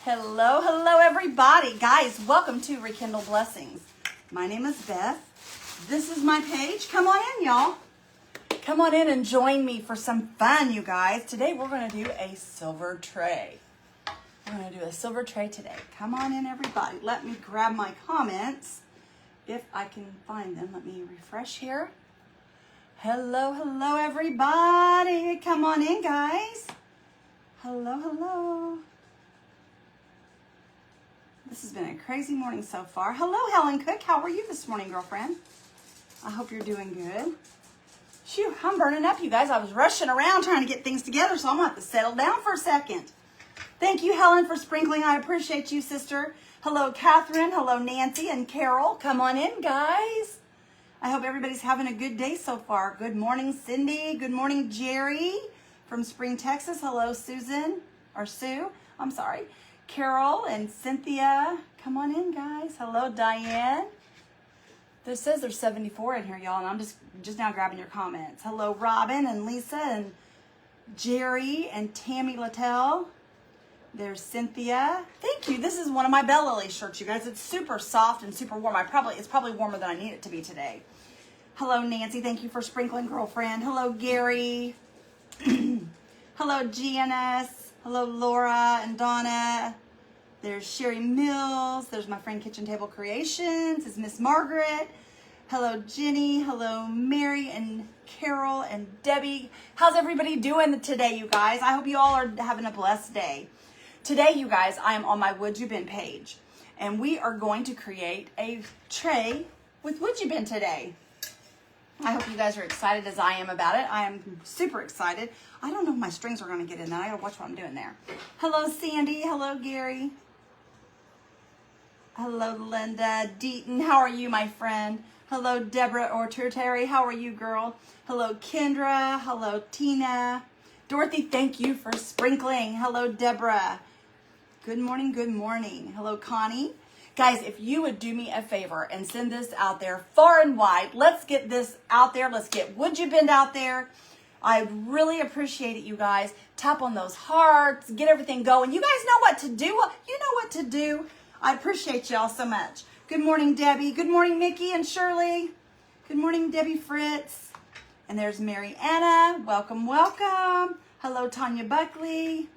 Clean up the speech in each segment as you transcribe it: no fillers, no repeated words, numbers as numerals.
Hello, hello everybody. Guys, welcome to Rekindle Blessings. My name is Beth. This is my page. Come on in, y'all. Come on in and join me for some fun, you guys. Today we're going to do a silver tray. We're going to do a silver tray today. Come on in, everybody. Let me grab my comments. If I can find them, let me refresh here. Hello, hello everybody. Come on in, guys. Hello, hello. This has been a crazy morning so far. Hello, Helen Cook. How are you this morning, girlfriend? I hope you're doing good. Phew, I'm burning up, you guys. I was rushing around trying to get things together, so I'm going to have to settle down for a second. Thank you, Helen, for sprinkling. I appreciate you, sister. Hello, Catherine. Hello, Nancy and Carol. Come on in, guys. I hope everybody's having a good day so far. Good morning, Cindy. Good morning, Jerry from Spring, Texas. Hello, Susan, or Sue. I'm sorry. Carol and Cynthia. Come on in, guys. Hello, Diane. This says there's 74 in here, y'all, and I'm just now grabbing your comments. Hello, Robin and Lisa and Jerry and Tammy Littell. There's Cynthia. Thank you. This is one of my Bella Lily shirts, you guys. It's super soft and super warm. It's probably warmer than I need it to be today. Hello, Nancy. Thank you for sprinkling, girlfriend. Hello, Gary. Hello, Janice. Hello, Laura and Donna. There's Sherry Mills. There's my friend Kitchen Table Creations. It's Miss Margaret. Hello, Jenny. Hello, Mary and Carol and Debbie. How's everybody doing today, you guys? I hope you all are having a blessed day. Today, you guys, I am on my WoodUbend page, and we are going to create a tray with WoodUbend today. I hope you guys are excited as I am about it. I am super excited. I don't know if my strings are going to get in that. I got to watch what I'm doing there. Hello, Sandy. Hello, Gary. Hello, Linda. Deaton, how are you, my friend? Hello, Deborah or Terry. How are you, girl? Hello, Kendra. Hello, Tina. Dorothy, thank you for sprinkling. Hello, Deborah. Good morning, good morning. Hello, Connie. Guys, if you would do me a favor and send this out there far and wide, let's get this out there. Let's get WoodUbend out there. I really appreciate it, you guys. Tap on those hearts, get everything going. You guys know what to do. You know what to do. I appreciate y'all so much. Good morning, Debbie. Good morning, Mickey and Shirley. Good morning, Debbie Fritz. And there's Mary Anna. Welcome, welcome. Hello, Tanya Buckley.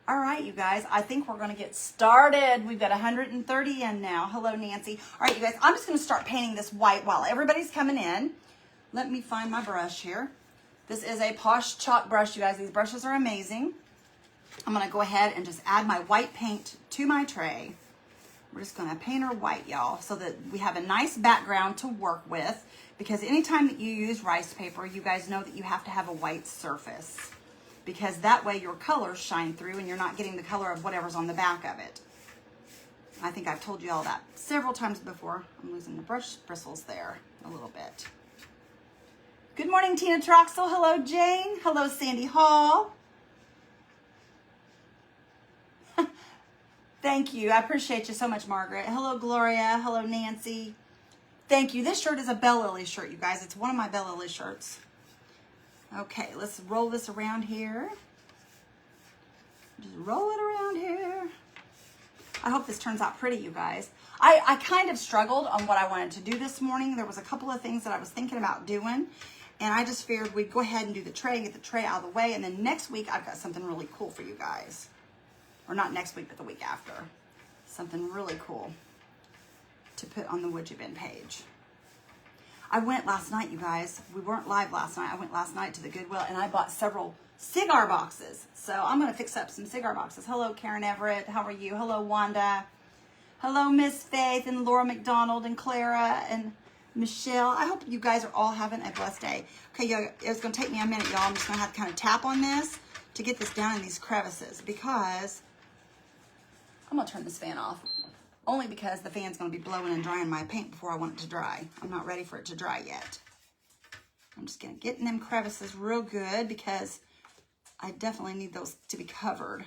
All right, you guys, I think we're going to get started. We've got 130 in now. Hello, Nancy. All right, you guys, I'm just going to start painting this white while everybody's coming in. Let me find my brush here. This is a Posh chalk brush, you guys. These brushes are amazing. I'm going to go ahead and just add my white paint to my tray. We're just going to paint her white, y'all, so that we have a nice background to work with, because anytime that you use rice paper, you guys know that you have to have a white surface, because that way your colors shine through and you're not getting the color of whatever's on the back of it. I think I've told you all that several times before. I'm losing the brush bristles there a little bit. Good morning, Tina Troxel. Hello, Jane. Hello, Sandy Hall. Thank you. I appreciate you so much, Margaret. Hello, Gloria. Hello, Nancy. Thank you. This shirt is a Bella Lily shirt, you guys. It's one of my Bella Lily shirts. Okay, let's roll this around here. Just roll it around here. I hope this turns out pretty, you guys. I kind of struggled on what I wanted to do this morning. There was a couple of things that I was thinking about doing, and I just figured we'd go ahead and do the tray, get the tray out of the way, and then next week I've got something really cool for you guys. Or not next week, but the week after. Something really cool to put on the WoodUbend page. I went last night, you guys. We weren't live last night. I went last night to the Goodwill and I bought several cigar boxes. So I'm going to fix up some cigar boxes. Hello, Karen Everett. How are you? Hello, Wanda. Hello, Miss Faith and Laura McDonald and Clara and Michelle. I hope you guys are all having a blessed day. Okay, it's going to take me a minute, y'all. I'm just going to have to kind of tap on this to get this down in these crevices, because I'm going to turn this fan off. Only because the fan's going to be blowing and drying my paint before I want it to dry. I'm not ready for it to dry yet. I'm just going to get in them crevices real good, because I definitely need those to be covered.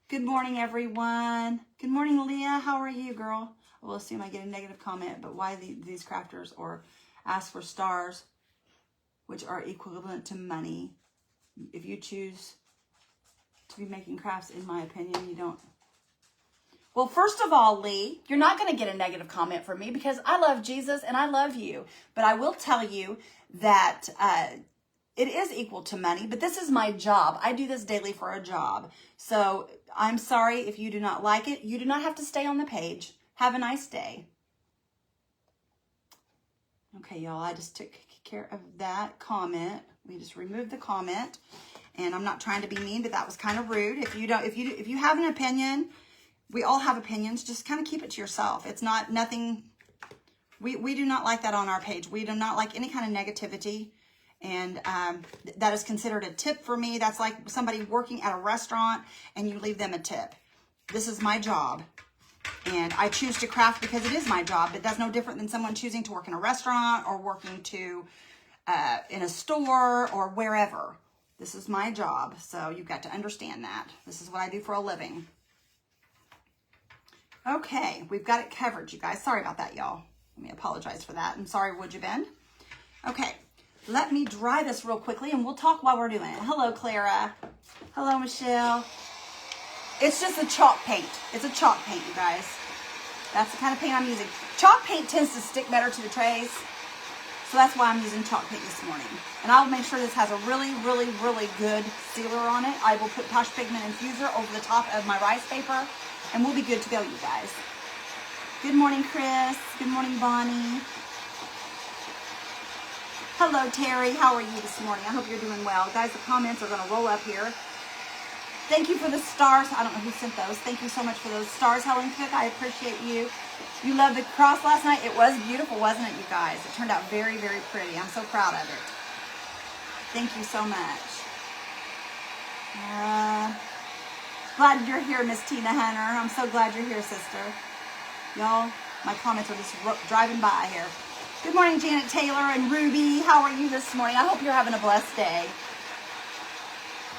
Good morning, everyone. Good morning, Leah. How are you, girl? I will assume I get a negative comment, but why these crafters or ask for stars, which are equivalent to money. If you choose to be making crafts, in my opinion. You don't. Well, first of all, Lee, you're not going to get a negative comment from me because I love Jesus and I love you. But I will tell you that it is equal to money, but this is my job. I do this daily for a job. So I'm sorry if you do not like it. You do not have to stay on the page. Have a nice day. Okay, y'all, I just took care of that comment. We just removed the comment, and I'm not trying to be mean, but that was kind of rude. If you have an opinion, we all have opinions. Just kind of keep it to yourself. It's not nothing. We do not like that on our page. We do not like any kind of negativity, and that is considered a tip for me. That's like somebody working at a restaurant and you leave them a tip. This is my job. And I choose to craft because it is my job. But that's no different than someone choosing to work in a restaurant or working in a store or wherever. This is my job. So you've got to understand that. This is what I do for a living. Okay, we've got it covered, you guys. Sorry about that, y'all. Let me apologize for that. I'm sorry, WoodUbend. Okay, let me dry this real quickly and we'll talk while we're doing it. Hello, Clara. Hello, Michelle. It's just a chalk paint. It's a chalk paint, you guys. That's the kind of paint I'm using. Chalk paint tends to stick better to the trays. So that's why I'm using chalk paint this morning. And I'll make sure this has a really, really, really good sealer on it. I will put Posh Pigment Infuser over the top of my rice paper. And we'll be good to go, you guys. Good morning, Chris. Good morning, Bonnie. Hello, Terry. How are you this morning? I hope you're doing well. Guys, the comments are going to roll up here. Thank you for the stars. I don't know who sent those. Thank you so much for those stars, Helen Cook. I appreciate you. You loved the cross last night. It was beautiful, wasn't it, you guys? It turned out very, very pretty. I'm so proud of it. Thank you so much. Glad you're here, Miss Tina Hunter. I'm so glad you're here, sister. Y'all, my comments are just driving by here. Good morning, Janet Taylor and Ruby. How are you this morning? I hope you're having a blessed day.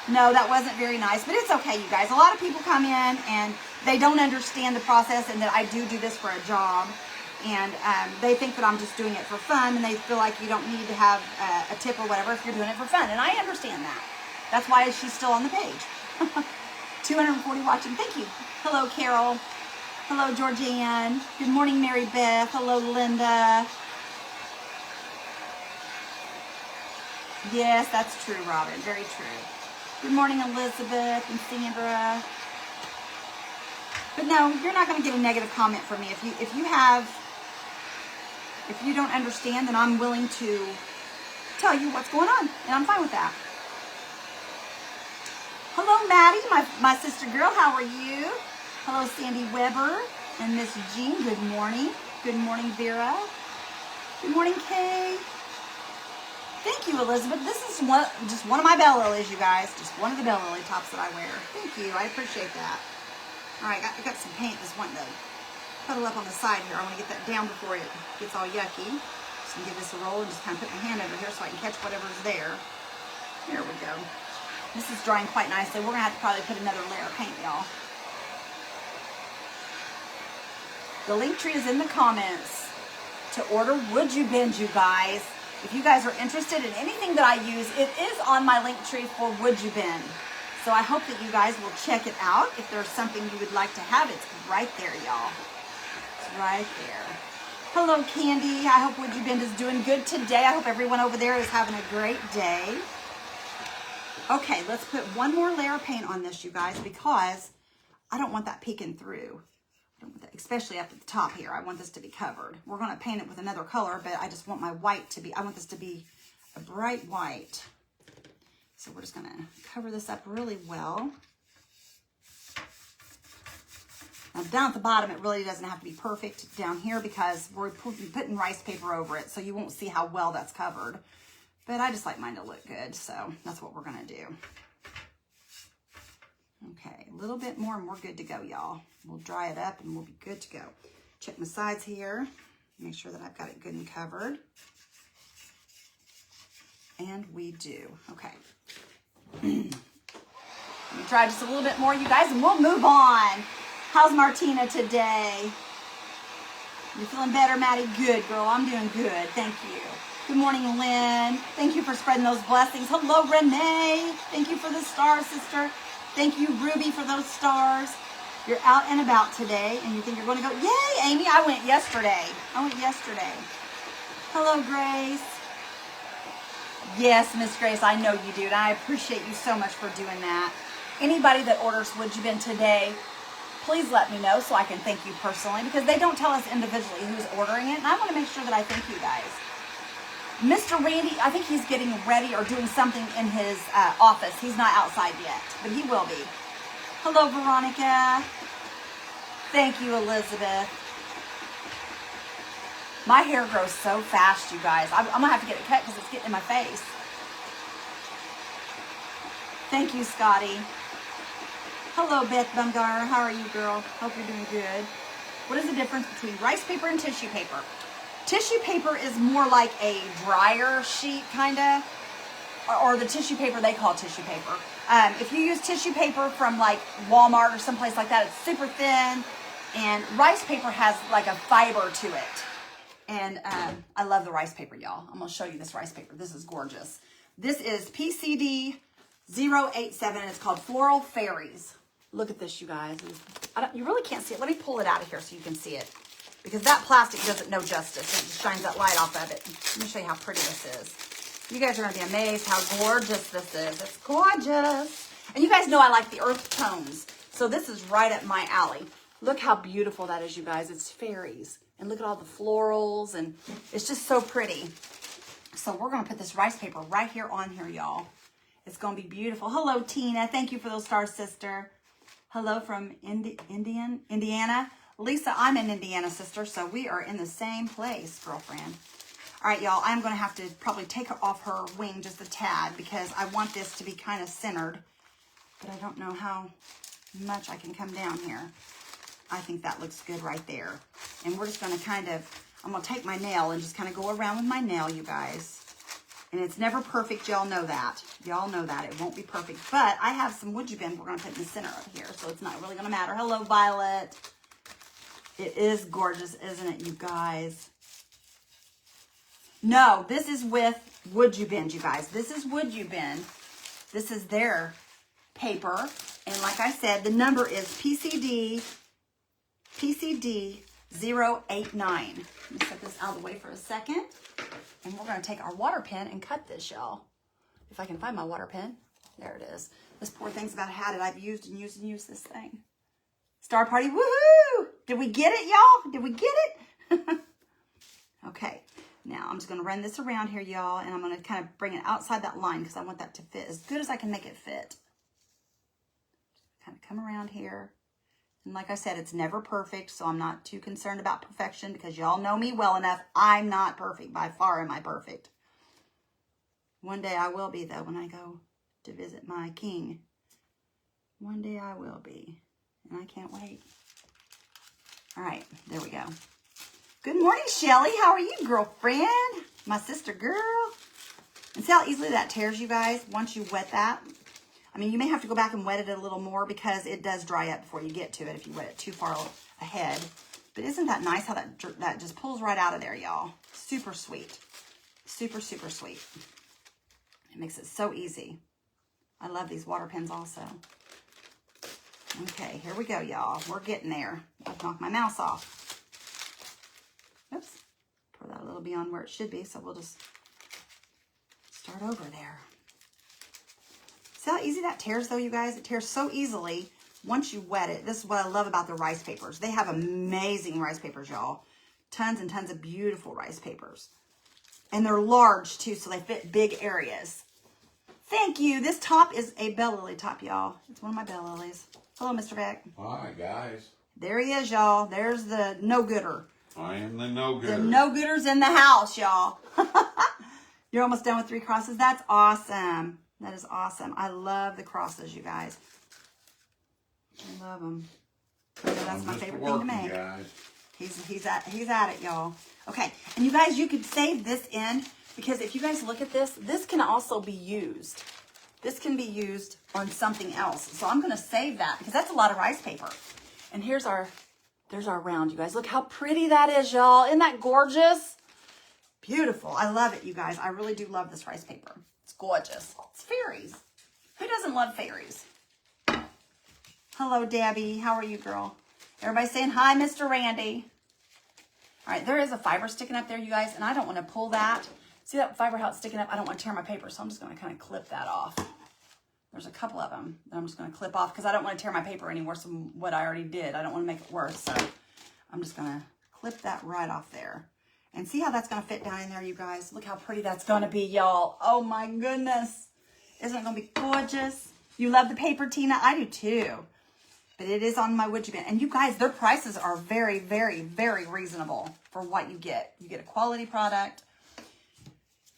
No, that wasn't very nice, but it's okay, you guys. A lot of people come in and they don't understand the process and that I do this for a job. And they think that I'm just doing it for fun, and they feel like you don't need to have a tip or whatever if you're doing it for fun. And I understand that. That's why she's still on the page. 240 watching. Thank you. Hello, Carol. Hello, Georgianne. Good morning, Mary Beth. Hello, Linda. Yes, that's true, Robin. Very true. Good morning, Elizabeth and Sandra. But no, you're not going to get a negative comment from me. If you don't understand, then I'm willing to tell you what's going on, and I'm fine with that. Hello, Maddie, my sister girl. How are you? Hello, Sandy Weber and Miss Jean. Good morning. Good morning, Vera. Good morning, Kay. Thank you, Elizabeth. This is just one of my bell lilies, you guys. Just one of the bell lily tops that I wear. Thank you. I appreciate that. All right, I got some paint just wanting to puddle up on the side here. I want to get that down before it gets all yucky. Just gonna give this a roll and just kind of put my hand over here so I can catch whatever's there. There we go. This is drying quite nicely. We're gonna have to probably put another layer of paint, y'all. The link tree is in the comments to order WoodUbend, you guys. If you guys are interested in anything that I use, it is on my link tree for WoodUbend. So I hope that you guys will check it out. If there's something you would like to have, it's right there, y'all. It's right there. Hello, Candy. I hope WoodUbend is doing good today. I hope everyone over there is having a great day. Okay, let's put one more layer of paint on this, you guys, because I don't want that peeking through. I don't want that, especially up at the top here. I want this to be covered. We're going to paint it with another color, but I just want my white to be, I want this to be a bright white. So we're just going to cover this up really well. Now down at the bottom, it really doesn't have to be perfect down here because we're putting rice paper over it, so you won't see how well that's covered. But I just like mine to look good, so that's what we're going to do. Okay, a little bit more and we're good to go, y'all. We'll dry it up and we'll be good to go. Check my sides here. Make sure that I've got it good and covered. And we do. Okay. Let me try just a little bit more, you guys, and we'll move on. How's Martina today? You feeling better, Maddie? Good, girl. I'm doing good. Thank you. Good morning, Lynn. Thank you for spreading those blessings. Hello, Renee. Thank you for the stars, sister. Thank you, Ruby, for those stars. You're out and about today, and you think you're going to go, yay, Amy, I went yesterday. Hello, Grace. Yes, Miss Grace, I know you do, and I appreciate you so much for doing that. Anybody that orders WoodUbend today, please let me know so I can thank you personally, because they don't tell us individually who's ordering it, and I want to make sure that I thank you guys. Mr. Randy, I think he's getting ready or doing something in his office. He's not outside yet, but he will be. Hello, Veronica. Thank you, Elizabeth. My hair grows so fast, you guys. I'm going to have to get it cut because it's getting in my face. Thank you, Scotty. Hello, Beth Bumgar. How are you, girl? Hope you're doing good. What is the difference between rice paper and tissue paper? Tissue paper is more like a drier sheet, kind of, or the tissue paper they call tissue paper. If you use tissue paper from like Walmart or someplace like that, it's super thin, and rice paper has like a fiber to it. And I love the rice paper, y'all. I'm going to show you this rice paper. This is gorgeous. This is PCD 087, and it's called Floral Fairies. Look at this, you guys. You really can't see it. Let me pull it out of here so you can see it, because that plastic doesn't know justice. It just shines that light off of it. Let me show you how pretty this is. You guys are going to be amazed how gorgeous this is. It's gorgeous. And you guys know I like the earth tones, so this is right up my alley. Look how beautiful that is, you guys. It's fairies. And look at all the florals, and it's just so pretty. So we're going to put this rice paper right here on here, y'all. It's going to be beautiful. Hello, Tina. Thank you for those stars, sister. Hello from Indiana. Lisa, I'm in Indiana, sister, so we are in the same place, girlfriend. All right, y'all, I'm going to have to probably take off her wing just a tad because I want this to be kind of centered, but I don't know how much I can come down here. I think that looks good right there. And we're just going to I'm going to take my nail and just kind of go around with my nail, you guys. And it's never perfect. Y'all know that. Y'all know that. It won't be perfect. But I have some WoodUbend we're going to put in the center of here, so it's not really going to matter. Hello, Violet. It is gorgeous, isn't it, you guys? No, this is with WoodUbend, you guys. This is WoodUbend. This is their paper. And like I said, the number is PCD 089. Let me set this out of the way for a second. And we're going to take our water pen and cut this, y'all. If I can find my water pen. There it is. This poor thing's about had it. I've used and used and used this thing. Star Party, woohoo! Did we get it, y'all? Did we get it? Okay. Now, I'm just going to run this around here, y'all. And I'm going to kind of bring it outside that line because I want that to fit as good as I can make it fit. Kind of come around here. And like I said, it's never perfect, so I'm not too concerned about perfection because y'all know me well enough. I'm not perfect. By far am I perfect. One day I will be, though, when I go to visit my king. One day I will be. And I can't wait. All right, there we go. Good morning, Shelly. How are you, girlfriend? My sister girl. And see how easily that tears, you guys, once you wet that? I mean, you may have to go back and wet it a little more because it does dry up before you get to it if you wet it too far ahead. But isn't that nice how that just pulls right out of there, y'all? Super sweet. Super, super sweet. It makes it so easy. I love these water pens also. Okay, here we go, y'all. We're getting there. I've knocked my mouse off. Oops. Pour that a little beyond where it should be, so we'll just start over there. See how easy that tears, though, you guys? It tears so easily once you wet it. This is what I love about the rice papers. They have amazing rice papers, y'all. Tons and tons of beautiful rice papers. And they're large, too, so they fit big areas. Thank you. This top is a bell lily top, y'all. It's one of my bell lilies. Hello, Mr. Beck. Hi, guys. There he is, y'all. There's the no-gooder. I am the no-gooder. The no-gooder's in the house, y'all. You're almost done with 3 crosses. That's awesome. That is awesome. I love the crosses, you guys. I love them. That's my favorite thing to make. Guys. He's at it, y'all. Okay, and you guys, you could save this in because if you guys look at this, this can also be used. This can be used on something else. So I'm going to save that because that's a lot of rice paper. And there's our round, you guys. Look how pretty that is, y'all. Isn't that gorgeous? Beautiful. I love it, you guys. I really do love this rice paper. It's gorgeous. It's fairies. Who doesn't love fairies? Hello, Debbie. How are you, girl? Everybody saying hi, Mr. Randy. All right, there is a fiber sticking up there, you guys, and I don't want to pull that. See that fiber, how it's sticking up? I don't want to tear my paper, so I'm just going to kind of clip that off. There's a couple of them that I'm just going to clip off because I don't want to tear my paper any worse than what I already did. I don't want to make it worse, so I'm just going to clip that right off there. And see how that's going to fit down in there, you guys? Look how pretty that's going to be, y'all. Oh, my goodness. Isn't it going to be gorgeous? You love the paper, Tina? I do, too. But it is on my WoodUbend. And you guys, their prices are very, very, very reasonable for what you get. You get a quality product.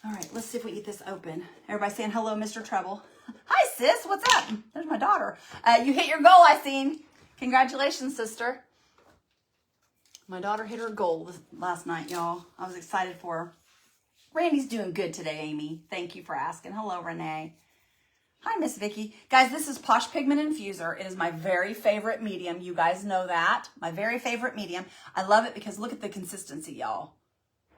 All right, let's see if we get this open. Everybody saying hello, Mr. Trouble. Hi, sis. What's up? There's my daughter. You hit your goal, I seen. Congratulations, sister. My daughter hit her goal last night, y'all. I was excited for her. Randy's doing good today, Amy. Thank you for asking. Hello, Renee. Hi, Miss Vicky. Guys, this is Posh Pigment Infuser. It is my very favorite medium. You guys know that. My very favorite medium. I love it because look at the consistency, y'all.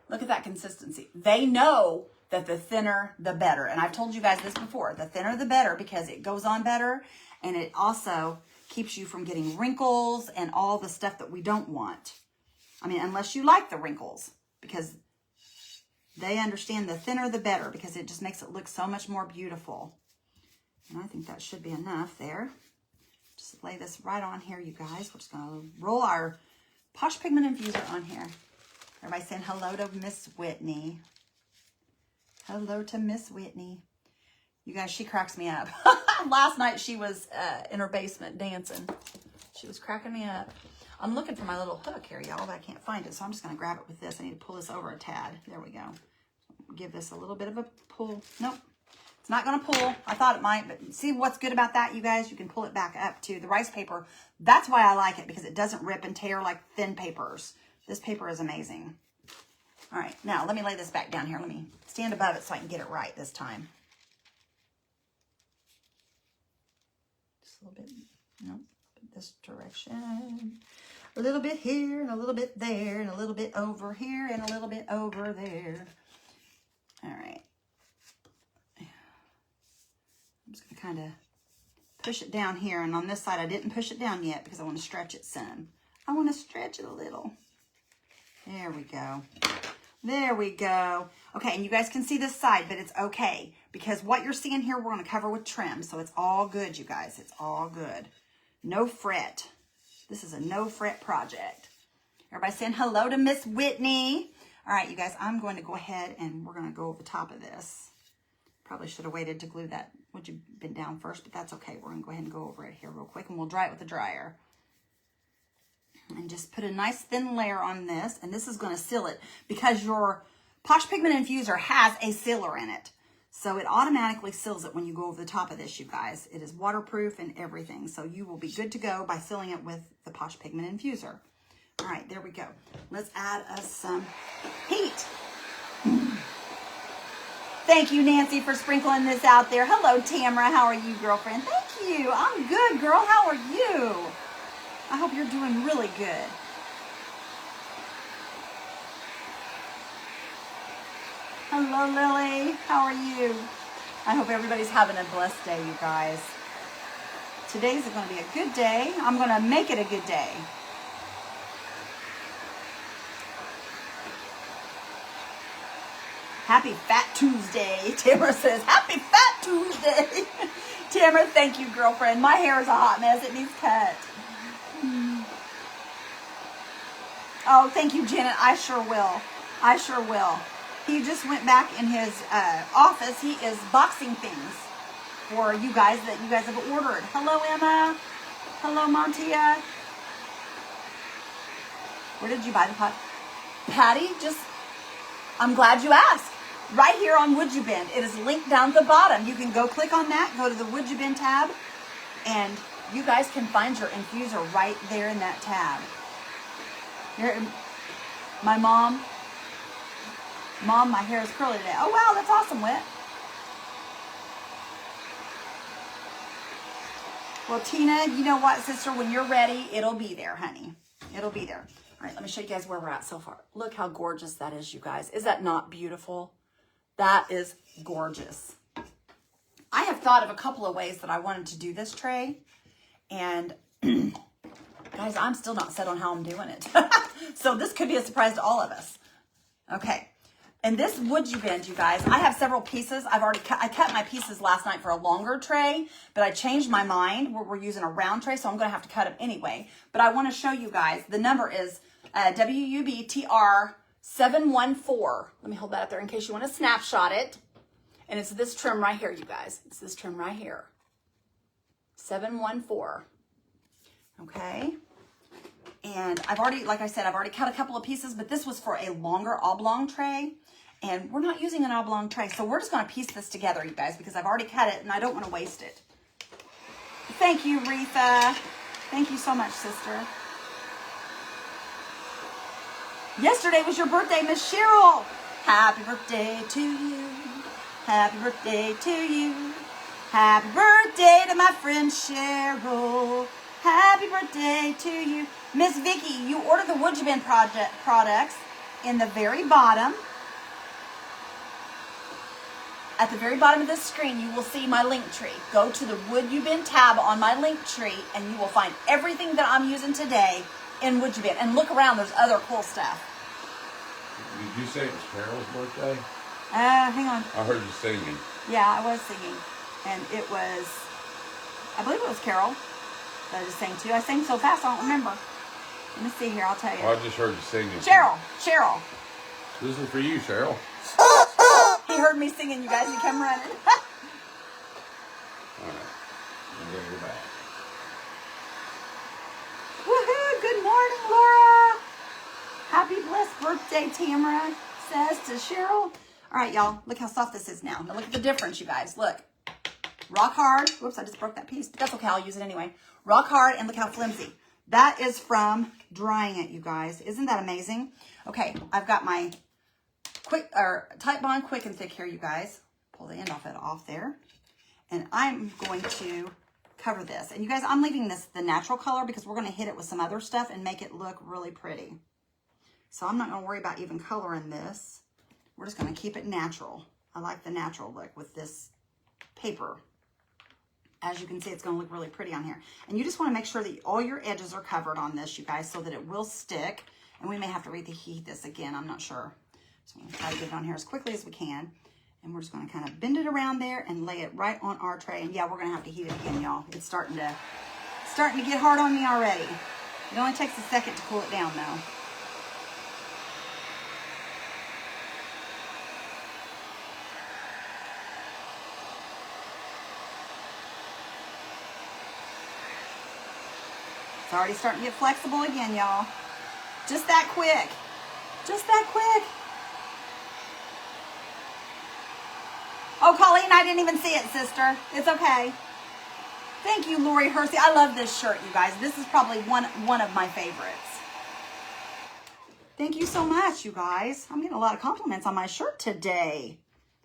Look at that consistency. They know that the thinner, the better. And I've told you guys this before. The thinner, the better because it goes on better. And it also keeps you from getting wrinkles and all the stuff that we don't want. I mean, unless you like the wrinkles. Because they understand the thinner, the better. Because it just makes it look so much more beautiful. And I think that should be enough there. Just lay this right on here, you guys. We're just going to roll our Posh Pigment Infuser on here. Everybody saying hello to Miss Whitney. Hello to Miss Whitney. You guys, she cracks me up. Last night she was in her basement dancing. She was cracking me up. I'm looking for my little hook here, y'all, but I can't find it. So I'm just going to grab it with this. I need to pull this over a tad. There we go. Give this a little bit of a pull. Nope. It's not going to pull. I thought it might, but see what's good about that, you guys? You can pull it back up to the rice paper. That's why I like it, because it doesn't rip and tear like thin papers. This paper is amazing. All right, now let me lay this back down here. Let me stand above it so I can get it right this time. Just a little bit, nope, this direction. A little bit here, and a little bit there, and a little bit over here, and a little bit over there. All right. I'm just going to kind of push it down here. And on this side, I didn't push it down yet because I want to stretch it some. I want to stretch it a little. There we go. There we go. Okay, and you guys can see this side, but it's okay. Because what you're seeing here, we're going to cover with trim. So it's all good, you guys. It's all good. No fret. This is a no fret project. Everybody saying hello to Miss Whitney. All right, you guys, I'm going to go ahead and we're going to go over the top of this. Probably should have waited to glue that WoodUbend down first, but that's okay. We're going to go ahead and go over it here real quick, and we'll dry it with the dryer. And just put a nice thin layer on this, and this is going to seal it because your Posh Pigment Infuser has a sealer in it. So it automatically seals it when you go over the top of this, you guys. It is waterproof and everything, so you will be good to go by sealing it with the Posh Pigment Infuser. All right, there we go. Let's add us some heat. Thank you, Nancy, for sprinkling this out there. Hello, Tamara. How are you, girlfriend? Thank you. I'm good, girl. How are you? I hope you're doing really good. Hello, Lily. How are you? I hope everybody's having a blessed day, you guys. Today's going to be a good day. I'm going to make it a good day. Happy Fat Tuesday. Tamara says, Happy Fat Tuesday. Tamara, thank you, girlfriend. My hair is a hot mess. It needs cut. Oh, thank you, Janet. I sure will. I sure will. He just went back in his office. He is boxing things for you guys that you guys have ordered. Hello, Emma. Hello, Montia. Where did you buy the pot? Patty, I'm glad you asked. Right here on WoodUbend. It is linked down at the bottom. You can go click on that, go to the WoodUbend tab, and you guys can find your infuser right there in that tab. Here, my mom, my hair is curly today. Oh, wow, that's awesome, Whit. Well, Tina, you know what, sister? When you're ready, it'll be there, honey. It'll be there. All right, let me show you guys where we're at so far. Look how gorgeous that is, you guys. Is that not beautiful? That is gorgeous. I have thought of a couple of ways that I wanted to do this tray. And Guys, I'm still not set on how I'm doing it. So this could be a surprise to all of us. Okay. And this WoodUbend, you guys, I have several pieces. I cut my pieces last night for a longer tray, but I changed my mind. We're using a round tray, so I'm going to have to cut them anyway. But I want to show you guys. The number is WUBTR 714. Let me hold that up there in case you want to snapshot it. And it's this trim right here, you guys. It's this trim right here. 714. Okay. And I've already, like I said, I've already cut a couple of pieces, but this was for a longer oblong tray. And we're not using an oblong tray, so we're just going to piece this together, you guys, because I've already cut it and I don't want to waste it. Thank you, Retha. Thank you so much, sister. Yesterday was your birthday, Miss Cheryl. Happy birthday to you. Happy birthday to you. Happy birthday to my friend Cheryl. Happy birthday to you. Miss Vicky, you ordered the WoodUbend products in the very bottom. At the very bottom of this screen, you will see my link tree. Go to the WoodUbend tab on my link tree, and you will find everything that I'm using today in WoodUbend. And look around, there's other cool stuff. Did you say it was Carol's birthday? Hang on. I heard you singing. Yeah, I was singing. And it was, I believe it was Carol that I just sang to. I sang so fast, I don't remember. Let me see here, I'll tell you. Oh, I just heard you singing. Cheryl. This is for you, Cheryl. He heard me singing, you guys, he come running. All right. I'm going to go back. Woohoo! Good morning, Laura. Happy blessed birthday, Tamara says to Cheryl. All right, y'all, look how soft this is now. Now look at the difference, you guys. Look. Rock hard. Whoops, I just broke that piece, but that's okay. I'll use it anyway. Rock hard, and look how flimsy. That is from drying it, you guys. Isn't that amazing? Okay, I've got my Type Bond Quick and Thick here, you guys. Pull the end off there. And I'm going to cover this. And you guys, I'm leaving this the natural color because we're going to hit it with some other stuff and make it look really pretty. So I'm not going to worry about even coloring this. We're just going to keep it natural. I like the natural look with this paper. As you can see, it's going to look really pretty on here. And you just want to make sure that all your edges are covered on this, you guys, so that it will stick. And we may have to reheat this again. I'm not sure. So I'm going to try to get it on here as quickly as we can. And we're just going to kind of bend it around there and lay it right on our tray. And yeah, we're going to have to heat it again, y'all. It's starting to get hard on me already. It only takes a second to cool it down, though. It's already starting to get flexible again, y'all. Just that quick. Just that quick. Oh, Colleen, I didn't even see it, sister. It's okay. Thank you, Lori Hersey. I love this shirt, you guys. This is probably one of my favorites. Thank you so much, you guys. I'm getting a lot of compliments on my shirt today.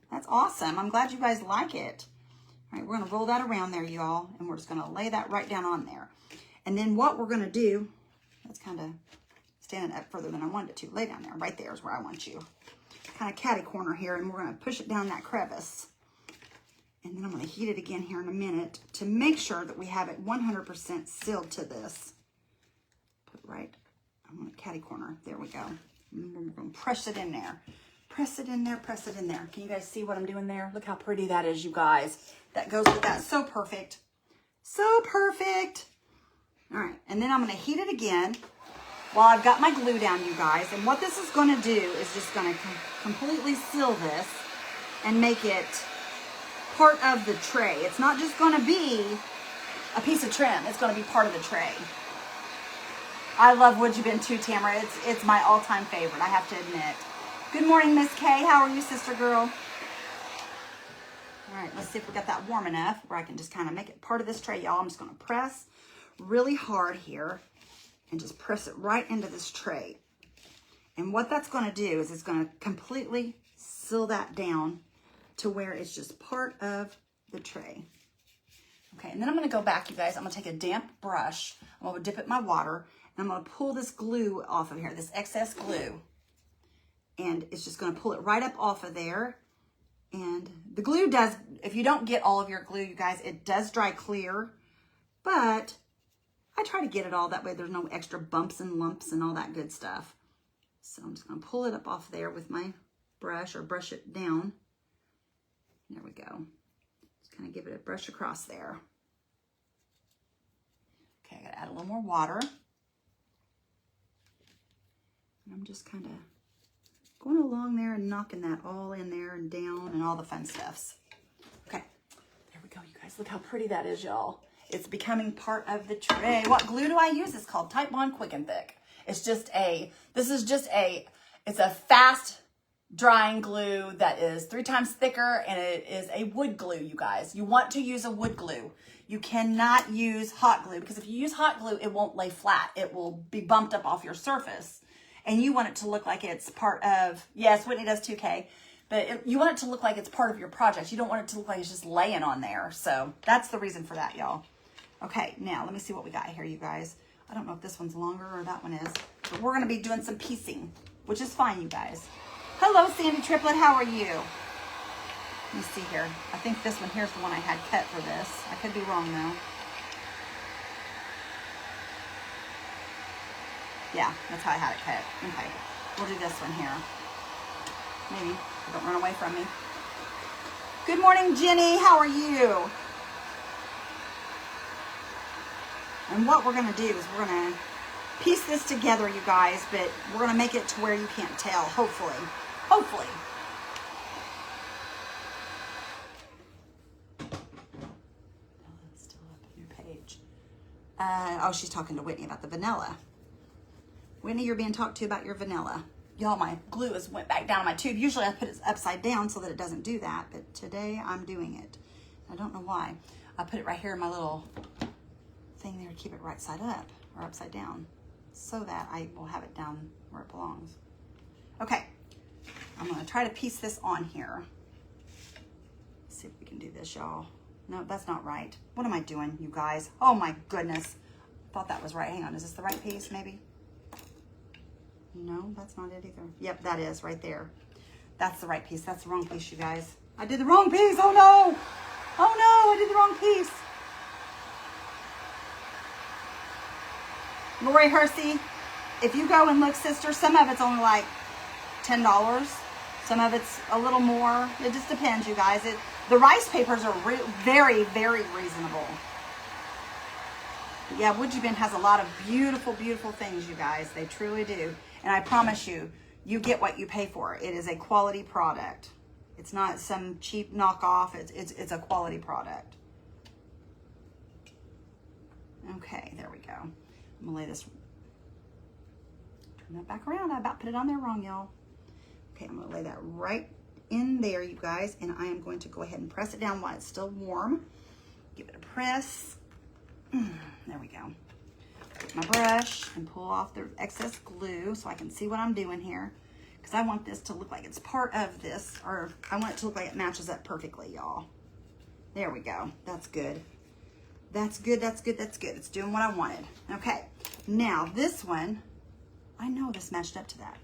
That's awesome. I'm glad you guys like it. All right, we're going to roll that around there, y'all, and we're just going to lay that right down on there. And then what we're going to do, that's kind of standing up further than I wanted it to. Lay down there. Right there is where I want you. Kind of catty corner here, and we're going to push it down that crevice. And then I'm going to heat it again here in a minute to make sure that we have it 100% sealed to this. Put right, I want a catty corner. There we go. And we're going to press it in there. Press it in there, press it in there. Can you guys see what I'm doing there? Look how pretty that is, you guys. That goes with that. So perfect. So perfect. All right, and then I'm going to heat it again while I've got my glue down, you guys. And what this is going to do is just going to completely seal this and make it part of the tray. It's not just going to be a piece of trim. It's going to be part of the tray. I love WoodUbend too, Tamara. It's my all-time favorite, I have to admit. Good morning, Miss Kay. How are you, sister girl? All right, let's see if we got that warm enough where I can just kind of make it part of this tray, y'all. I'm just going to press really hard here and just press it right into this tray. And what that's going to do is it's going to completely seal that down to where it's just part of the tray. Okay, and then I'm going to go back, you guys. I'm going to take a damp brush. I'm going to dip it in my water, and I'm going to pull this glue off of here, this excess glue. And it's just going to pull it right up off of there. And the glue does, if you don't get all of your glue, you guys, it does dry clear. But I try to get it all that way. There's no extra bumps and lumps and all that good stuff. So I'm just going to pull it up off there with my brush or brush it down. There we go. Just kind of give it a brush across there. Okay, I got to add a little more water. And I'm just kind of going along there and knocking that all in there and down and all the fun stuffs. Okay, there we go, you guys. Look how pretty that is, y'all. It's becoming part of the tray. What glue do I use? It's called Type Bond Quick and Thick. It's just it's a fast drying glue that is 3 times thicker, and it is a wood glue, you guys. You want to use a wood glue. You cannot use hot glue, because if you use hot glue, it won't lay flat. It will be bumped up off your surface. And you want it to look like it's part of, yes, Whitney does 2K, but you want it to look like it's part of your project. You don't want it to look like it's just laying on there. So that's the reason for that, y'all. Okay, now let me see what we got here, you guys. I don't know if this one's longer or that one is, but we're going to be doing some piecing, which is fine, you guys. Hello, Sandy Triplet. How are you? Let me see here. I think this one here's the one I had cut for this. I could be wrong, though. Yeah, that's how I had it cut. Okay, we'll do this one here. Maybe. Don't run away from me. Good morning, Jenny. How are you? And what we're going to do is we're going to piece this together, you guys, but we're going to make it to where you can't tell, hopefully. Hopefully. Still up on your page. Oh, she's talking to Whitney about the vanilla. Whitney, you're being talked to about your vanilla. Y'all, my glue went back down my tube. Usually I put it upside down so that it doesn't do that, but today I'm doing it. I don't know why. I put it right here in my little thing there to keep it right side up or upside down so that I will have it down where it belongs. Okay, I'm going to try to piece this on here. Let's see if we can do this, y'all. No, that's not right. What am I doing, you guys? Oh my goodness. I thought that was right. Hang on, is this the right piece maybe? No, that's not it either. Yep, that is right there. That's the right piece. That's the wrong piece, you guys. I did the wrong piece. Oh no. Oh no, I did the wrong piece. Lori Hersey, if you go and look, sister, some of it's only like $10. Some of it's a little more. It just depends, you guys. The rice papers are very, very reasonable. But yeah, WoodUbend has a lot of beautiful, beautiful things, you guys. They truly do. And I promise you, you get what you pay for. It is a quality product. It's not some cheap knockoff. It's a quality product. Okay, there we go. I'm gonna lay this, turn that back around. I about put it on there wrong, y'all. Okay, I'm gonna lay that right in there, you guys, and I am going to go ahead and press it down while it's still warm. Give it a press. There we go. Take my brush and pull off the excess glue so I can see what I'm doing here, because I want this to look like it's part of this, or I want it to look like it matches up perfectly, y'all. There we go. That's good. That's good, that's good, that's good. It's doing what I wanted. Okay, now this one, I know this matched up to that.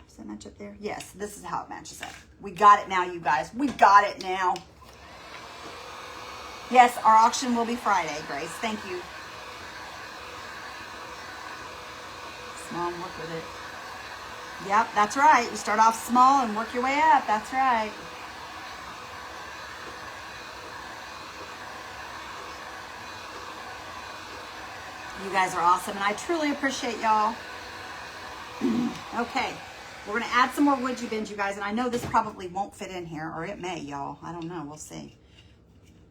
Does that match up there? Yes, this is how it matches up. We got it now, you guys. We got it now. Yes, our auction will be Friday, Grace. Thank you. Small and work with it. Yep, that's right. You start off small and work your way up. That's right. You guys are awesome, and I truly appreciate y'all. Okay, we're going to add some more WoodUbend, you guys, and I know this probably won't fit in here, or it may, y'all. I don't know. We'll see.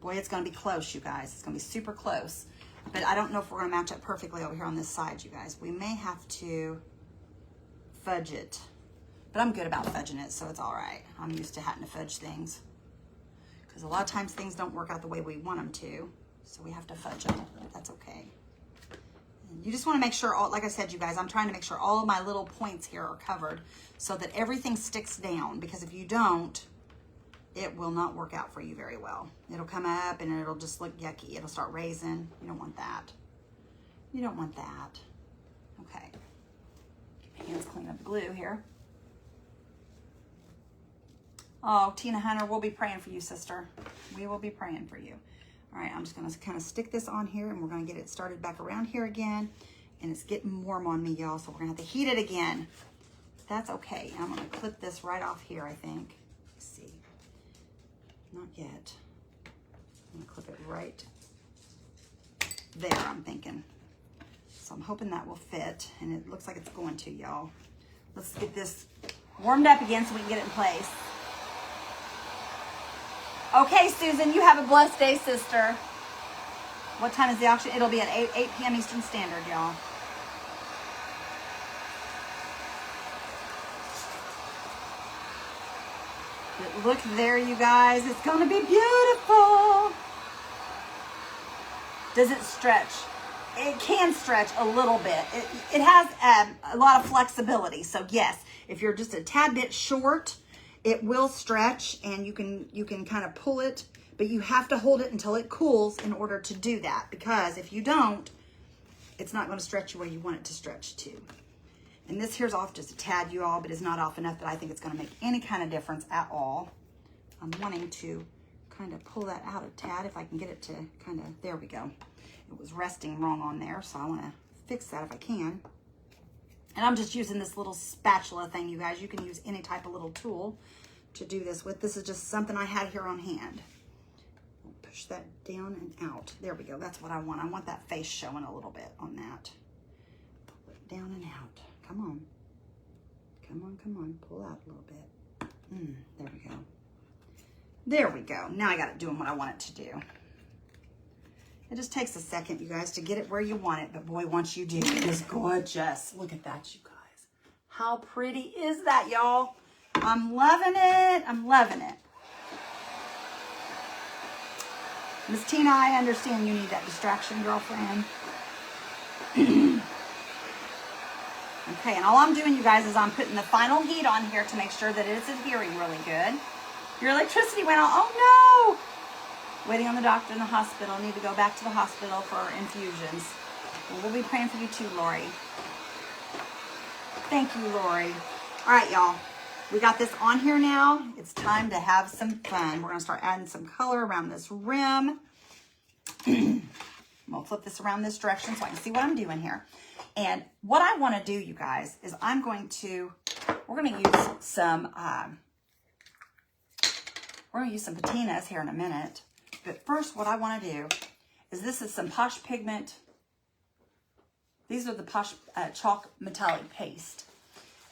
Boy, it's going to be close, you guys. It's going to be super close. But I don't know if we're going to match up perfectly over here on this side, you guys. We may have to fudge it. But I'm good about fudging it, so it's all right. I'm used to having to fudge things, because a lot of times things don't work out the way we want them to. So we have to fudge them. That's okay. You just want to make sure, like I said, you guys, I'm trying to make sure all of my little points here are covered so that everything sticks down, because if you don't, it will not work out for you very well. It'll come up and it'll just look yucky. It'll start raising. You don't want that. You don't want that. Okay. Keep my hands clean of the glue here. Oh, Tina Hunter, we'll be praying for you, sister. We will be praying for you. All right, I'm just gonna kind of stick this on here and we're gonna get it started back around here again. And it's getting warm on me, y'all, so we're gonna have to heat it again. That's okay. I'm gonna clip this right off here, I think. Let's see. Not yet. I'm gonna clip it right there, I'm thinking. So I'm hoping that will fit, and it looks like it's going to, y'all. Let's get this warmed up again so we can get it in place. Okay, Susan, you have a blessed day, sister. What time is the auction? It'll be at 8 p.m. Eastern Standard, y'all. Look there, you guys. It's going to be beautiful. Does it stretch? It can stretch a little bit. It has a lot of flexibility. So yes, if you're just a tad bit short, it will stretch and you can kind of pull it, but you have to hold it until it cools in order to do that, because if you don't, it's not going to stretch you where you want it to stretch to. And this here's off just a tad, you all, but it's not off enough that I think it's going to make any kind of difference at all. I'm wanting to kind of pull that out a tad if I can get it to kind of, there we go. It was resting wrong on there, so I want to fix that if I can. And I'm just using this little spatula thing, you guys. You can use any type of little tool to do this with. This is just something I had here on hand. Push that down and out. There we go. That's what I want. I want that face showing a little bit on that. Pull it down and out. Come on. Come on, come on. Pull out a little bit. There we go. There we go. Now I got it doing what I want it to do. It just takes a second, you guys, to get it where you want it. But boy, once you do, it is gorgeous. Look at that, you guys. How pretty is that, y'all? I'm loving it. I'm loving it. Miss Tina, I understand you need that distraction, girlfriend. Okay, and all I'm doing, you guys, is I'm putting the final heat on here to make sure that it's adhering really good. Your electricity went out. Oh, no! Waiting on the doctor in the hospital. Need to go back to the hospital for infusions. Well, we'll be praying for you too, Lori. Thank you, Lori. All right, y'all. We got this on here now. It's time to have some fun. We're going to start adding some color around this rim. We'll flip this around this direction so I can see what I'm doing here. And what I want to do, you guys, is we're going to use some, patinas here in a minute. But first, what I want to do is this is some Posh Pigment. These are the Posh Chalk Metallic Paste.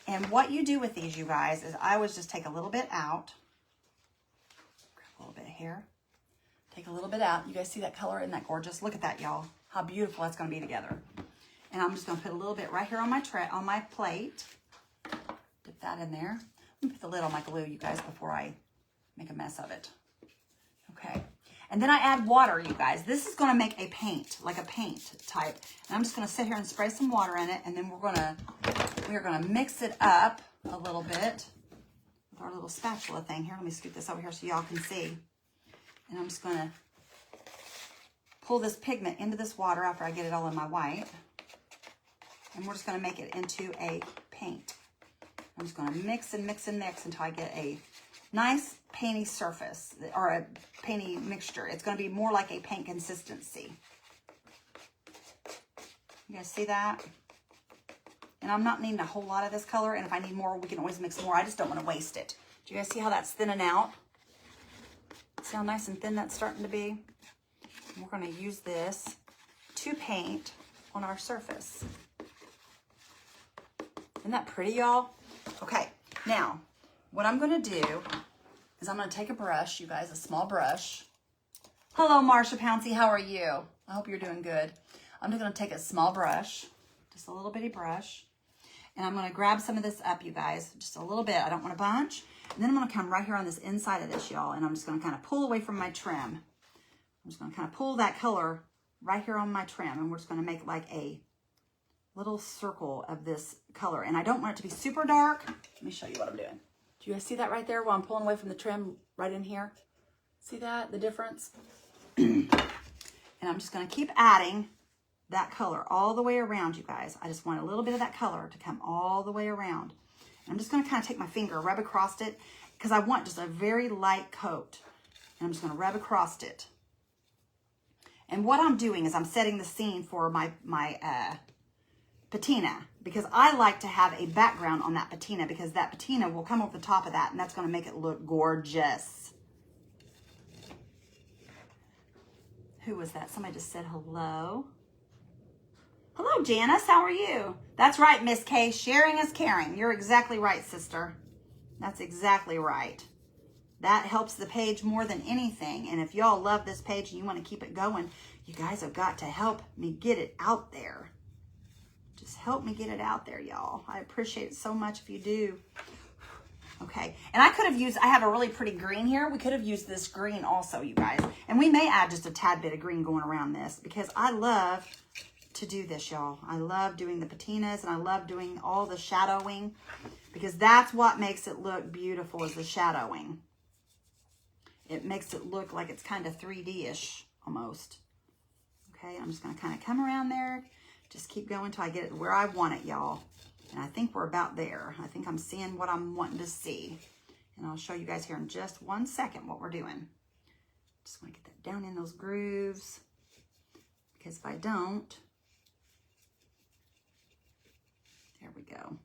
And what you do with these, you guys, is I always just take a little bit out. Grab a little bit here. Take a little bit out. You guys see that color? Isn't that gorgeous? Look at that, y'all. How beautiful that's going to be together. And I'm just going to put a little bit right here on my tray, on my plate. Dip that in there. Let me put the lid on my glue, you guys, before I make a mess of it. Okay. And then I add water, you guys. This is going to make a paint, like a paint type. And I'm just going to sit here and spray some water in it, and then we're going to mix it up a little bit with our little spatula thing here. Let me scoot this over here so y'all can see. And I'm just going to pull this pigment into this water after I get it all in my white. And we're just going to make it into a paint. I'm just going to mix and mix and mix until I get a nice painty surface, or a painty mixture. It's going to be more like a paint consistency. You guys see that? And I'm not needing a whole lot of this color, and if I need more, we can always mix more. I just don't want to waste it. Do you guys see how that's thinning out? See how nice and thin that's starting to be? And we're going to use this to paint on our surface. Isn't that pretty, y'all? Okay, now, what I'm going to do is I'm going to take a brush, you guys, a small brush. Hello, Marsha Pouncey. How are you? I hope you're doing good. I'm just going to take a small brush, just a little bitty brush, and I'm going to grab some of this up, you guys, just a little bit. I don't want a bunch. And then I'm going to come right here on this inside of this, y'all, and I'm just going to kind of pull away from my trim. I'm just going to kind of pull that color right here on my trim, and we're just going to make like a little circle of this color. And I don't want it to be super dark. Let me show you what I'm doing. Do you guys see that right there while I'm pulling away from the trim right in here? See that, the difference? And I'm just going to keep adding that color all the way around, you guys. I just want a little bit of that color to come all the way around. And I'm just going to kind of take my finger, rub across it, because I want just a very light coat. And I'm just going to rub across it. And what I'm doing is I'm setting the scene for my patina, because I like to have a background on that patina, because that patina will come over the top of that, and that's going to make it look gorgeous. Who was that? Somebody just said hello. Hello, Janice. How are you? That's right, Miss K. Sharing is caring. You're exactly right, sister. That's exactly right. That helps the page more than anything. And if y'all love this page and you want to keep it going, you guys have got to help me get it out there. Just help me get it out there, y'all. I appreciate it so much if you do. Okay, and I could have used, I have a really pretty green here. We could have used this green also, you guys. And we may add just a tad bit of green going around this, because I love to do this, y'all. I love doing the patinas, and I love doing all the shadowing, because that's what makes it look beautiful, is the shadowing. It makes it look like it's kind of 3D-ish almost. Okay, I'm just going to kind of come around there. Just keep going until I get it where I want it, y'all. And I think we're about there. I think I'm seeing what I'm wanting to see. And I'll show you guys here in just 1 second what we're doing. Just want to get that down in those grooves, because if I don't, there we go. And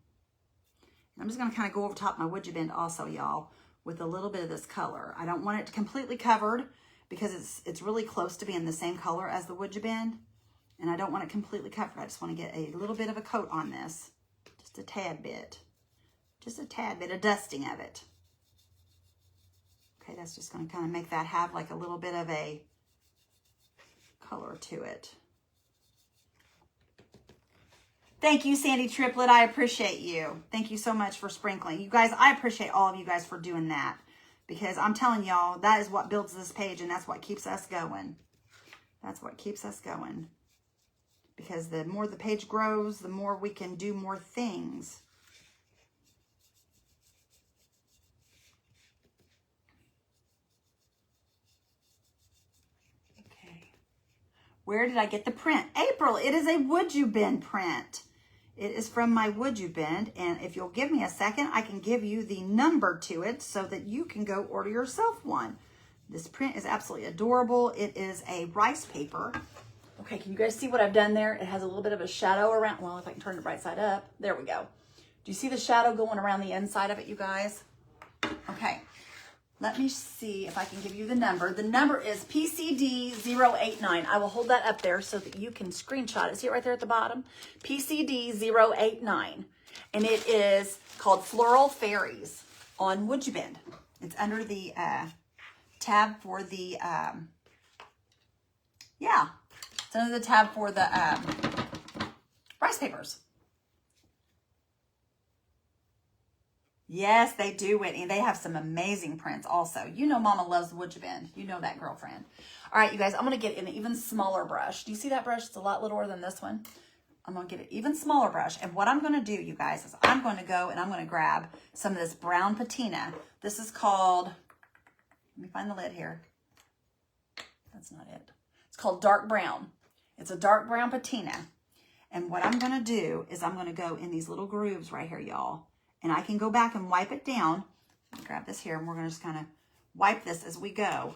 I'm just going to kind of go over top my WoodUbend also, y'all, with a little bit of this color. I don't want it completely covered, because it's really close to being the same color as the WoodUbend. And I don't want it completely covered. I just want to get a little bit of a coat on this. Just a tad bit. Just a tad bit, a dusting of it. Okay, that's just going to kind of make that have like a little bit of a color to it. Thank you, Sandy Triplet. I appreciate you. Thank you so much for sprinkling. You guys, I appreciate all of you guys for doing that, because I'm telling y'all, that is what builds this page, and that's what keeps us going. That's what keeps us going. Because the more the page grows, the more we can do more things. Okay. Where did I get the print? April, it is a WoodUbend print. It is from my WoodUbend, and if you'll give me a second, I can give you the number to it so that you can go order yourself one. This print is absolutely adorable. It is a rice paper. Okay, can you guys see what I've done there? It has a little bit of a shadow around. Well, if I can turn it right side up. There we go. Do you see the shadow going around the inside of it, you guys? Okay, let me see if I can give you the number. The number is PCD089. I will hold that up there so that you can screenshot it. See it right there at the bottom? PCD089. And it is called Floral Fairies on WoodUbend. It's under the tab for the, yeah. It's under the tab for the rice papers. Yes, they do, Whitney. They have some amazing prints also. You know Mama loves WoodUbend. You know that, girlfriend. All right, you guys, I'm going to get an even smaller brush. Do you see that brush? It's a lot littler than this one. I'm going to get an even smaller brush. And what I'm going to do, you guys, is I'm going to go and I'm going to grab some of this brown patina. This is called, let me find the lid here. That's not it. It's called Dark Brown. It's a dark brown patina. And what I'm going to do is I'm going to go in these little grooves right here, y'all. And I can go back and wipe it down. Grab this here, and we're going to just kind of wipe this as we go.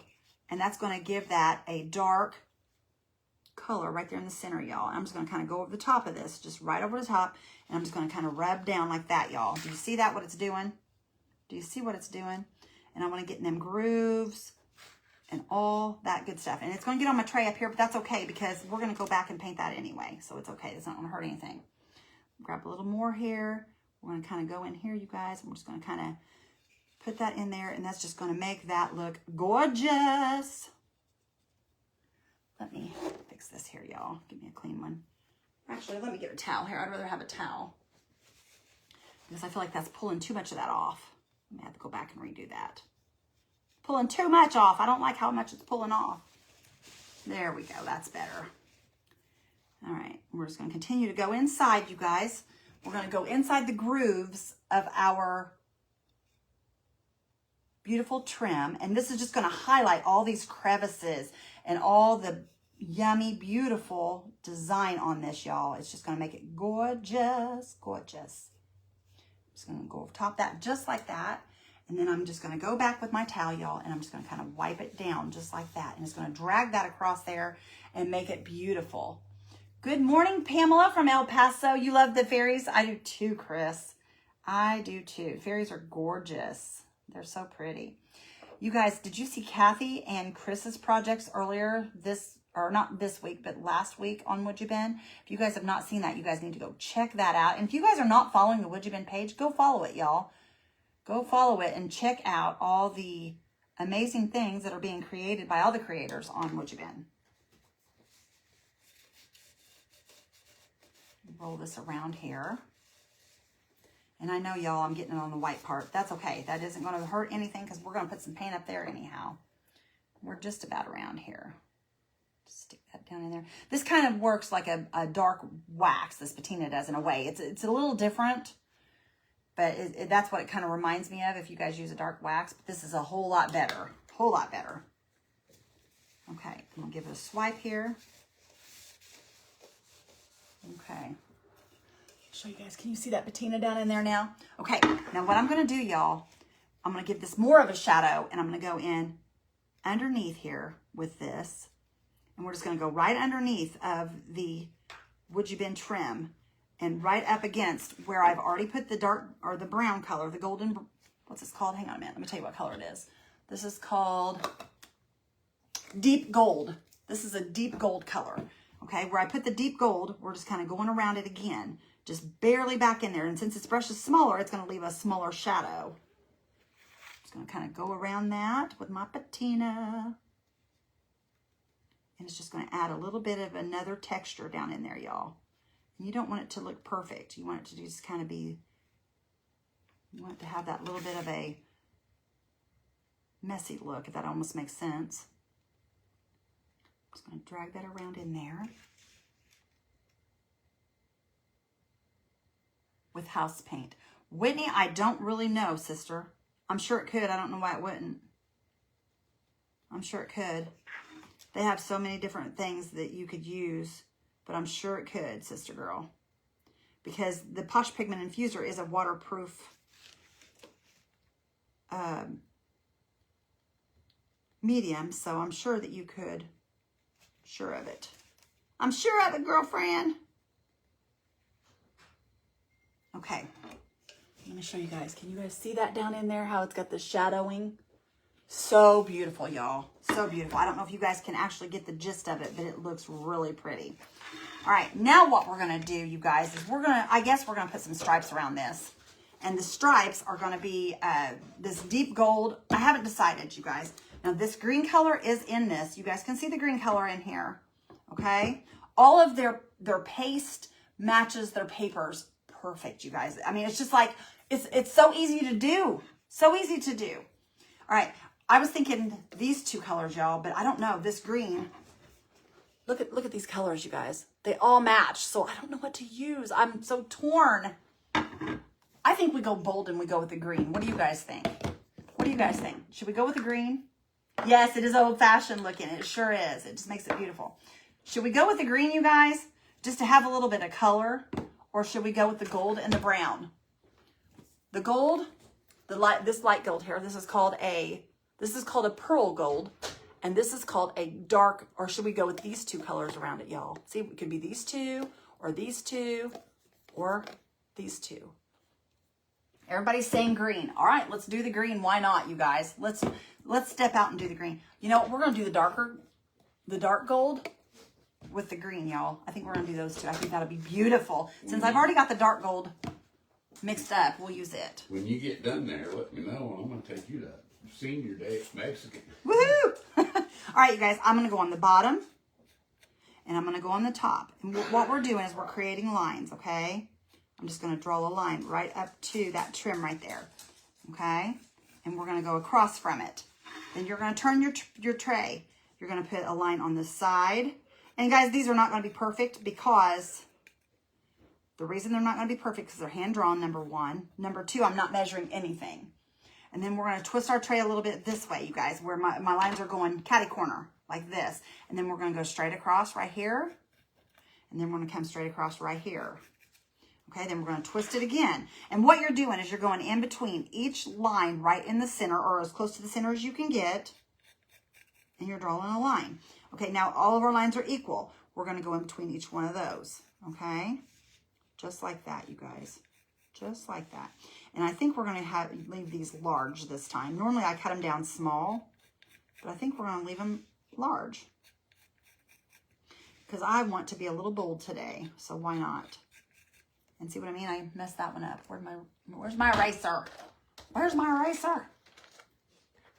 And that's going to give that a dark color right there in the center, y'all. I'm just going to kind of go over the top of this, just right over the top. And I'm just going to kind of rub down like that, y'all. Do you see that, what it's doing? Do you see what it's doing? And I want to get in them grooves and all that good stuff. And it's going to get on my tray up here, but that's okay, because we're going to go back and paint that anyway. So it's okay. It's not going to hurt anything. Grab a little more here. We're going to kind of go in here, you guys. And we're just going to kind of put that in there. And that's just going to make that look gorgeous. Let me fix this here, y'all. Give me a clean one. Actually, let me get a towel here. I'd rather have a towel, because I feel like that's pulling too much of that off. I may have to go back and redo that. Pulling too much off. I don't like how much it's pulling off. There we go. That's better. All right. We're just going to continue to go inside, you guys. We're going to go inside the grooves of our beautiful trim. And this is just going to highlight all these crevices and all the yummy, beautiful design on this, y'all. It's just going to make it gorgeous, gorgeous. I'm just going to go over top that just like that. And then I'm just going to go back with my towel, y'all, and I'm just going to kind of wipe it down just like that. And it's going to drag that across there and make it beautiful. Good morning, Pamela from El Paso. You love the fairies? I do too, Chris. I do too. Fairies are gorgeous. They're so pretty. You guys, did you see Kathy and Chris's projects earlier or not this week, but last week on WoodUbend? If you guys have not seen that, you guys need to go check that out. And if you guys are not following the WoodUbend page, go follow it, y'all. Go follow it and check out all the amazing things that are being created by all the creators on WoodUbend. Roll this around here. And I know, y'all, I'm getting it on the white part. That's okay. That isn't going to hurt anything because we're going to put some paint up there anyhow. We're just about around here. Just stick that down in there. This kind of works like a dark wax, this patina does in a way. It's a little different. But that's what it kind of reminds me of if you guys use a dark wax. But this is a whole lot better. Whole lot better. Okay, I'm going to give it a swipe here. Okay. Show you guys. Can you see that patina down in there now? Okay, now what I'm going to do, y'all, I'm going to give this more of a shadow. And I'm going to go in underneath here with this. And we're just going to go right underneath of the WoodUbend trim. And right up against where I've already put the dark or the brown color, the golden, what's this called? Hang on a minute. Let me tell you what color it is. This is called deep gold. This is a deep gold color. Okay, where I put the deep gold, we're just kind of going around it again. Just barely back in there. And since this brush is smaller, it's going to leave a smaller shadow. Just going to kind of go around that with my patina. And it's just going to add a little bit of another texture down in there, y'all. You don't want it to look perfect. You want it to just kind of be, you want it to have that little bit of a messy look, if that almost makes sense. I'm just going to drag that around in there. With house paint. Whitney, I don't really know, sister. I'm sure it could. I don't know why it wouldn't. I'm sure it could. They have so many different things that you could use. But I'm sure it could, sister girl. Because the Posh Pigment Infuser is a waterproof medium. So I'm sure that you could. Sure of it. I'm sure of it, girlfriend. Okay. Let me show you guys. Can you guys see that down in there? How it's got the shadowing? So beautiful, y'all. So beautiful. I don't know if you guys can actually get the gist of it, but it looks really pretty. All right, now what we're going to do, you guys, is I guess we're going to put some stripes around this. And the stripes are going to be this deep gold. I haven't decided, you guys. Now, this green color is in this. You guys can see the green color in here, okay? All of their paste matches their papers perfect, you guys. I mean, it's just like, it's so easy to do. So easy to do. All right, I was thinking these two colors, y'all, but I don't know. This green, look at these colors, you guys. They all match, so I don't know what to use. I'm so torn. I think we go bold and we go with the green. What do you guys think? What do you guys think? Should we go with the green? Yes, it is old-fashioned looking. It sure is. It just makes it beautiful. Should we go with the green, you guys, just to have a little bit of color? Or should we go with the gold and the brown? The gold, this light gold here, this is called a pearl gold. And this is called a dark, or should we go with these two colors around it, y'all? See, it could be these two, or these two, or these two. Everybody's saying green. All right, let's do the green. Why not, you guys? Let's step out and do the green. You know what? We're going to do the dark gold with the green, y'all. I think we're going to do those two. I think that'll be beautiful. Since I've already got the dark gold mixed up, we'll use it. When you get done there, let me know. I'm going to take you to Senior Day Mexican. Woohoo! All right, you guys, I'm going to go on the bottom and I'm going to go on the top. And what we're doing is we're creating lines, okay? I'm just going to draw a line right up to that trim right there, okay? And we're going to go across from it. Then you're going to turn your tray. You're going to put a line on the side. And guys, these are not going to be perfect because the reason they're not going to be perfect is they're hand-drawn, number one. Number two, I'm not measuring anything. And then we're going to twist our tray a little bit this way, you guys, where my lines are going catty corner, like this. And then we're going to go straight across right here. And then we're going to come straight across right here. Okay, then we're going to twist it again. And what you're doing is you're going in between each line right in the center, or as close to the center as you can get. And you're drawing a line. Okay, now all of our lines are equal. We're going to go in between each one of those. Okay, just like that, you guys. Just like that. And I think we're going to leave these large this time. Normally I cut them down small, but I think we're going to leave them large. Because I want to be a little bold today, so why not? And see what I mean? I messed that one up. Where's my eraser? Where's my eraser?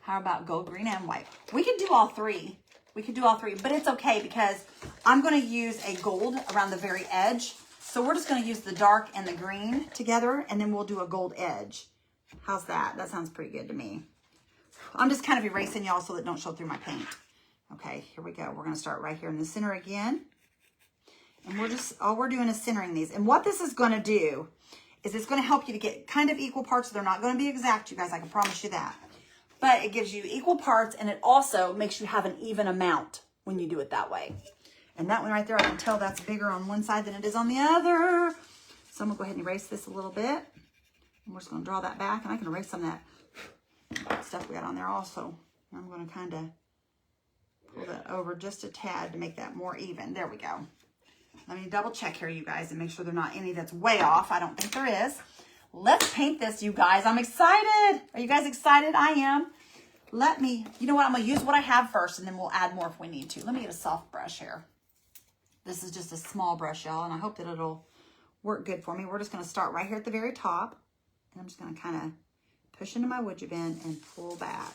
How about gold, green, and white? We could do all three. We could do all three, but it's okay because I'm going to use a gold around the very edge. So we're just going to use the dark and the green together, and then we'll do a gold edge. How's that? That sounds pretty good to me. I'm just kind of erasing y'all so that it don't show through my paint. Okay, here we go. We're going to start right here in the center again. And all we're doing is centering these. And what this is going to do is it's going to help you to get kind of equal parts. They're not going to be exact, you guys. I can promise you that. But it gives you equal parts, and it also makes you have an even amount when you do it that way. And that one right there, I can tell that's bigger on one side than it is on the other. So I'm going to go ahead and erase this a little bit. And we're just going to draw that back. And I can erase some of that stuff we got on there also. And I'm going to kind of pull that over just a tad to make that more even. There we go. Let me double check here, you guys, and make sure there's not any that's way off. I don't think there is. Let's paint this, you guys. I'm excited. Are you guys excited? I am. You know what? I'm going to use what I have first, and then we'll add more if we need to. Let me get a soft brush here. This is just a small brush, y'all, and I hope that it'll work good for me. We're just going to start right here at the very top, and I'm just going to kind of push into my WoodUbend and pull back.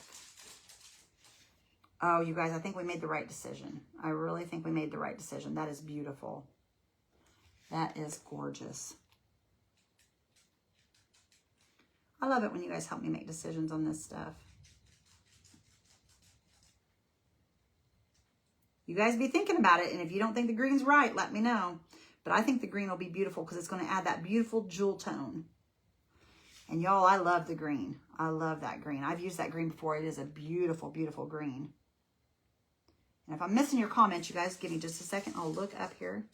Oh, you guys, I think we made the right decision. I really think we made the right decision. That is beautiful. That is gorgeous. I love it when you guys help me make decisions on this stuff. You guys be thinking about it, and if you don't think the green's right, let me know. But I think the green will be beautiful because it's going to add that beautiful jewel tone. And y'all, I love the green. I love that green. I've used that green before. It is a beautiful, beautiful green. And if I'm missing your comments, you guys, give me just a second. I'll look up here.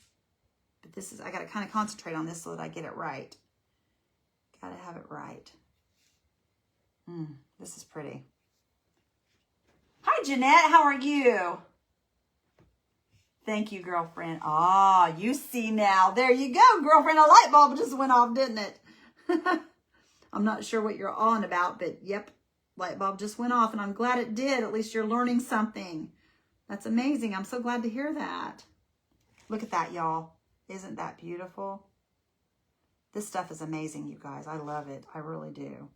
But I got to kind of concentrate on this so that I get it right. Got to have it right. This is pretty. Hi, Jeanette. How are you? Thank you, girlfriend. Ah, you see now. There you go, girlfriend. A light bulb just went off, didn't it? I'm not sure what you're on about, but yep, light bulb just went off, and I'm glad it did. At least you're learning something. That's amazing. I'm so glad to hear that. Look at that, y'all. Isn't that beautiful? This stuff is amazing, you guys. I love it. I really do.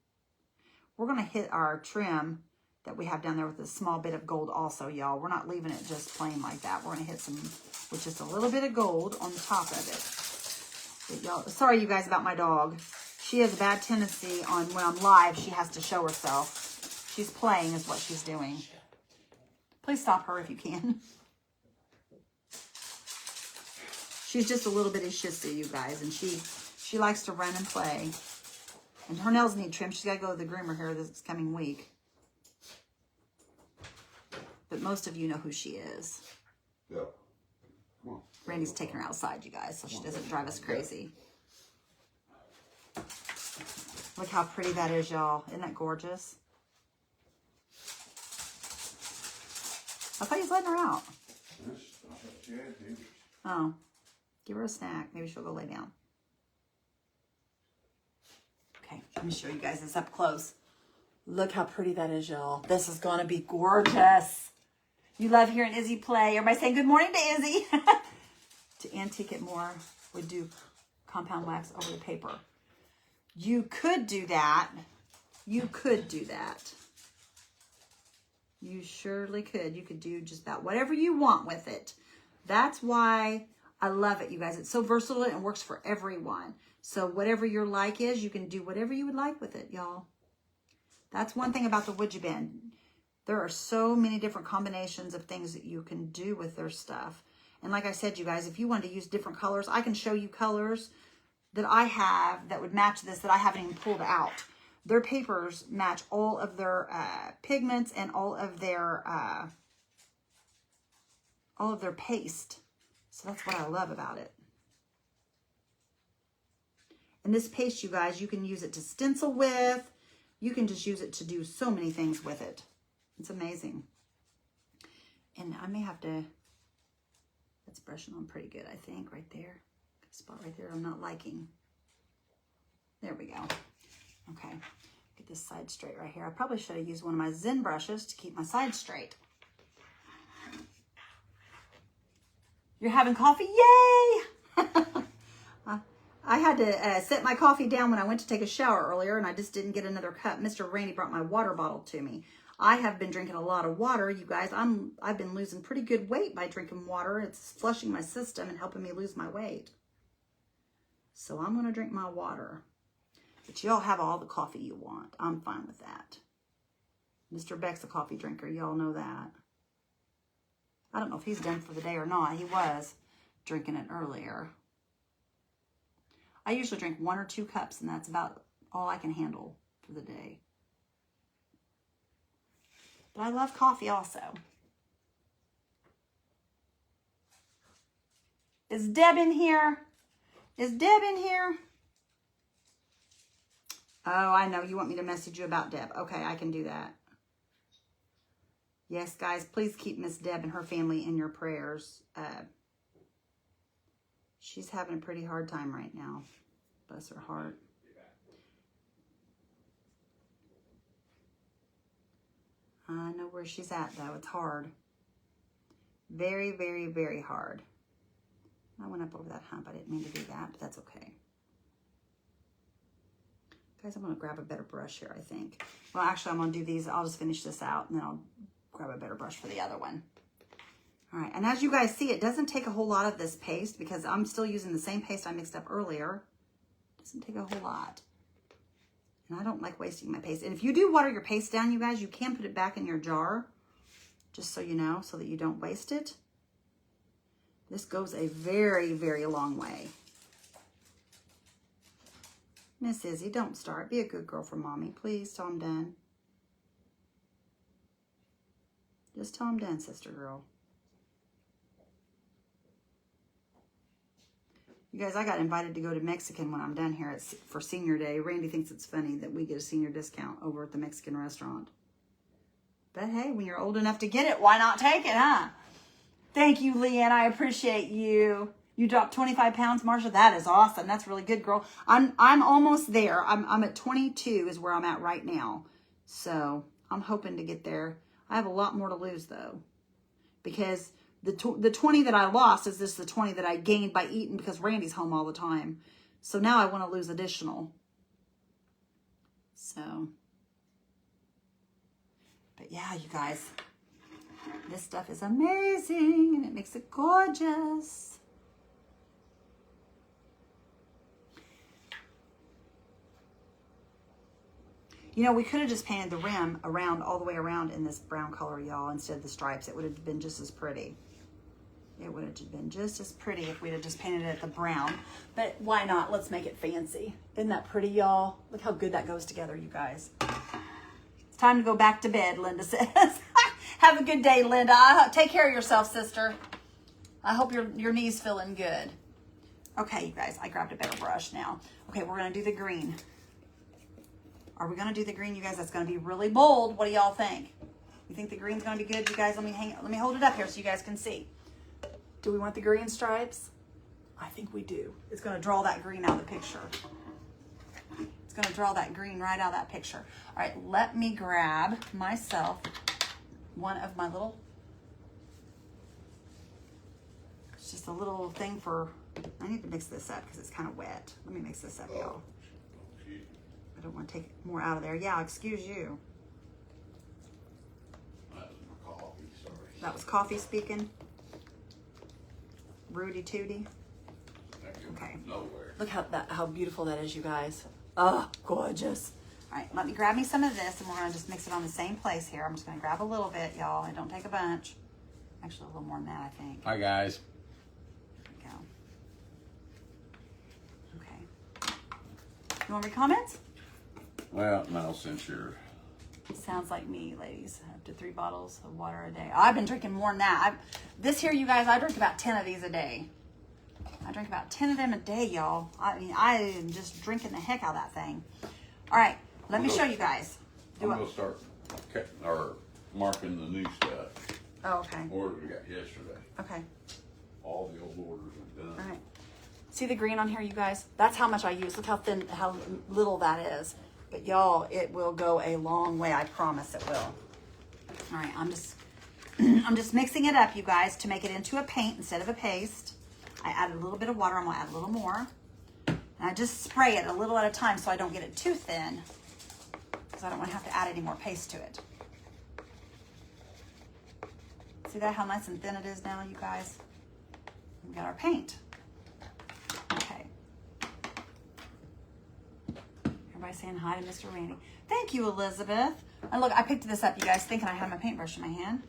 We're going to hit our trim that we have down there with a small bit of gold also, y'all. We're not leaving it just plain like that. We're going to hit some with just a little bit of gold on the top of it. But y'all, sorry, you guys, about my dog. She has a bad tendency on when I'm live, she has to show herself. She's playing is what she's doing. Please stop her if you can. She's just a little bit of shih tzu, you guys, and she likes to run and play. And her nails need trim. She's got to go to the groomer here this coming week. But most of you know who she is. Yeah. Come on. Randy's taking her outside, you guys, so she doesn't drive us crazy. Look how pretty that is, y'all. Isn't that gorgeous? I thought he was letting her out. Oh. Give her a snack. Maybe she'll go lay down. Okay, let me show you guys this up close. Look how pretty that is, y'all. This is going to be gorgeous. You love hearing Izzy play. Everybody saying good morning to Izzy. To antique it more, we do compound wax over the paper. You could do that. You could do that. You surely could. You could do just about whatever you want with it. That's why I love it, you guys. It's so versatile and works for everyone. So whatever your like is, you can do whatever you would like with it, y'all. That's one thing about the WoodUbend. There are so many different combinations of things that you can do with their stuff. And like I said, you guys, if you wanted to use different colors, I can show you colors that I have that would match this that I haven't even pulled out. Their papers match all of their pigments and all of their paste. So that's what I love about it. And this paste, you guys, you can use it to stencil with. You can just use it to do so many things with it. It's amazing. And I may have to, that's brushing on pretty good, I think, right there. Spot right there I'm not liking. There we go. Okay, get this side straight right here. I probably should have used one of my Zen brushes to keep my side straight. You're having coffee? Yay! I had to set my coffee down when I went to take a shower earlier, and I just didn't get another cup. Mr. Randy brought my water bottle to me. I have been drinking a lot of water, you guys. I've been losing pretty good weight by drinking water. It's flushing my system and helping me lose my weight. So I'm going to drink my water. But y'all have all the coffee you want. I'm fine with that. Mr. Beck's a coffee drinker. Y'all know that. I don't know if he's done for the day or not. He was drinking it earlier. I usually drink 1 or 2 cups, and that's about all I can handle for the day. But I love coffee also. Is Deb in here? Is Deb in here? Oh, I know. You want me to message you about Deb. Okay, I can do that. Yes, guys, please keep Miss Deb and her family in your prayers. She's having a pretty hard time right now. Bless her heart. I know where she's at, though. It's hard. Very, very, very hard. I went up over that hump. I didn't mean to do that, but that's okay. Guys, I'm going to grab a better brush here, I think. Well, actually, I'm going to do these. I'll just finish this out, and then I'll grab a better brush for the other one. All right, and as you guys see, it doesn't take a whole lot of this paste because I'm still using the same paste I mixed up earlier. It doesn't take a whole lot. And I don't like wasting my paste. And if you do water your paste down, you guys, you can put it back in your jar, just so you know, so that you don't waste it. This goes a very, very long way. Miss Izzy, don't start. Be a good girl for Mommy, please, till I'm done. Just till I'm done, sister girl. You guys, I got invited to go to Mexican when I'm done here for Senior Day. Randy thinks it's funny that we get a senior discount over at the Mexican restaurant. But hey, when you're old enough to get it, why not take it, huh? Thank you, Leanne. I appreciate you. You dropped 25 pounds, Marsha. That is awesome. That's really good, girl. I'm almost there. I'm at 22 is where I'm at right now. So I'm hoping to get there. I have a lot more to lose, though, because the 20 that I lost is just the 20 that I gained by eating because Randy's home all the time. So now I want to lose additional. So, but yeah, you guys, this stuff is amazing and it makes it gorgeous. You know, we could have just painted the rim around, all the way around in this brown color, y'all, instead of the stripes. It would have been just as pretty. It would have been just as pretty if we'd have just painted it the brown. But why not? Let's make it fancy. Isn't that pretty, y'all? Look how good that goes together, you guys. It's time to go back to bed, Linda says. Have a good day, Linda. Take care of yourself, sister. I hope your knee's feeling good. Okay, you guys, I grabbed a better brush now. Okay, we're going to do the green. Are we going to do the green, you guys? That's going to be really bold. What do y'all think? You think the green's going to be good, you guys? Let me hold it up here so you guys can see. Do we want the green stripes? I think we do. It's going to draw that green out of the picture. It's going to draw that green right out of that picture. All right, let me grab myself one of my little, it's just a little thing for, I need to mix this up because it's kind of wet. Let me mix this up, y'all. I don't want to take more out of there. Yeah, excuse you. That was my coffee, sorry. That was coffee speaking. Rudy Tooty. Okay. Nowhere. Look how beautiful that is, you guys. Oh, gorgeous. All right, let me grab me some of this, and we're going to just mix it on the same place here. I'm just going to grab a little bit, y'all. I don't take a bunch. Actually, a little more than that, I think. Hi, guys. There we go. Okay. You want to read comments? Well, no, since you're... Sounds like me, ladies. Up to 3 bottles of water a day. I've been drinking more than that. This here, you guys, I drink about 10 of these a day. I drink about 10 of them a day, y'all. I mean, I am just drinking the heck out of that thing. All right, let me show you guys. I'm going to start marking the new stuff. Oh, okay. Orders we got yesterday. Okay. All the old orders are done. All right. See the green on here, you guys? That's how much I use. Look how thin, how little that is. But y'all, it will go a long way. I promise it will. All right, I'm just mixing it up, you guys, to make it into a paint instead of a paste. I added a little bit of water. I'm gonna add a little more. And I just spray it a little at a time so I don't get it too thin, because I don't want to have to add any more paste to it. See that, how nice and thin it is now, you guys? We got our paint. Okay. Everybody saying hi to Mr. Randy. Thank you, Elizabeth. And look, I picked this up, you guys, thinking I had my paintbrush in my hand.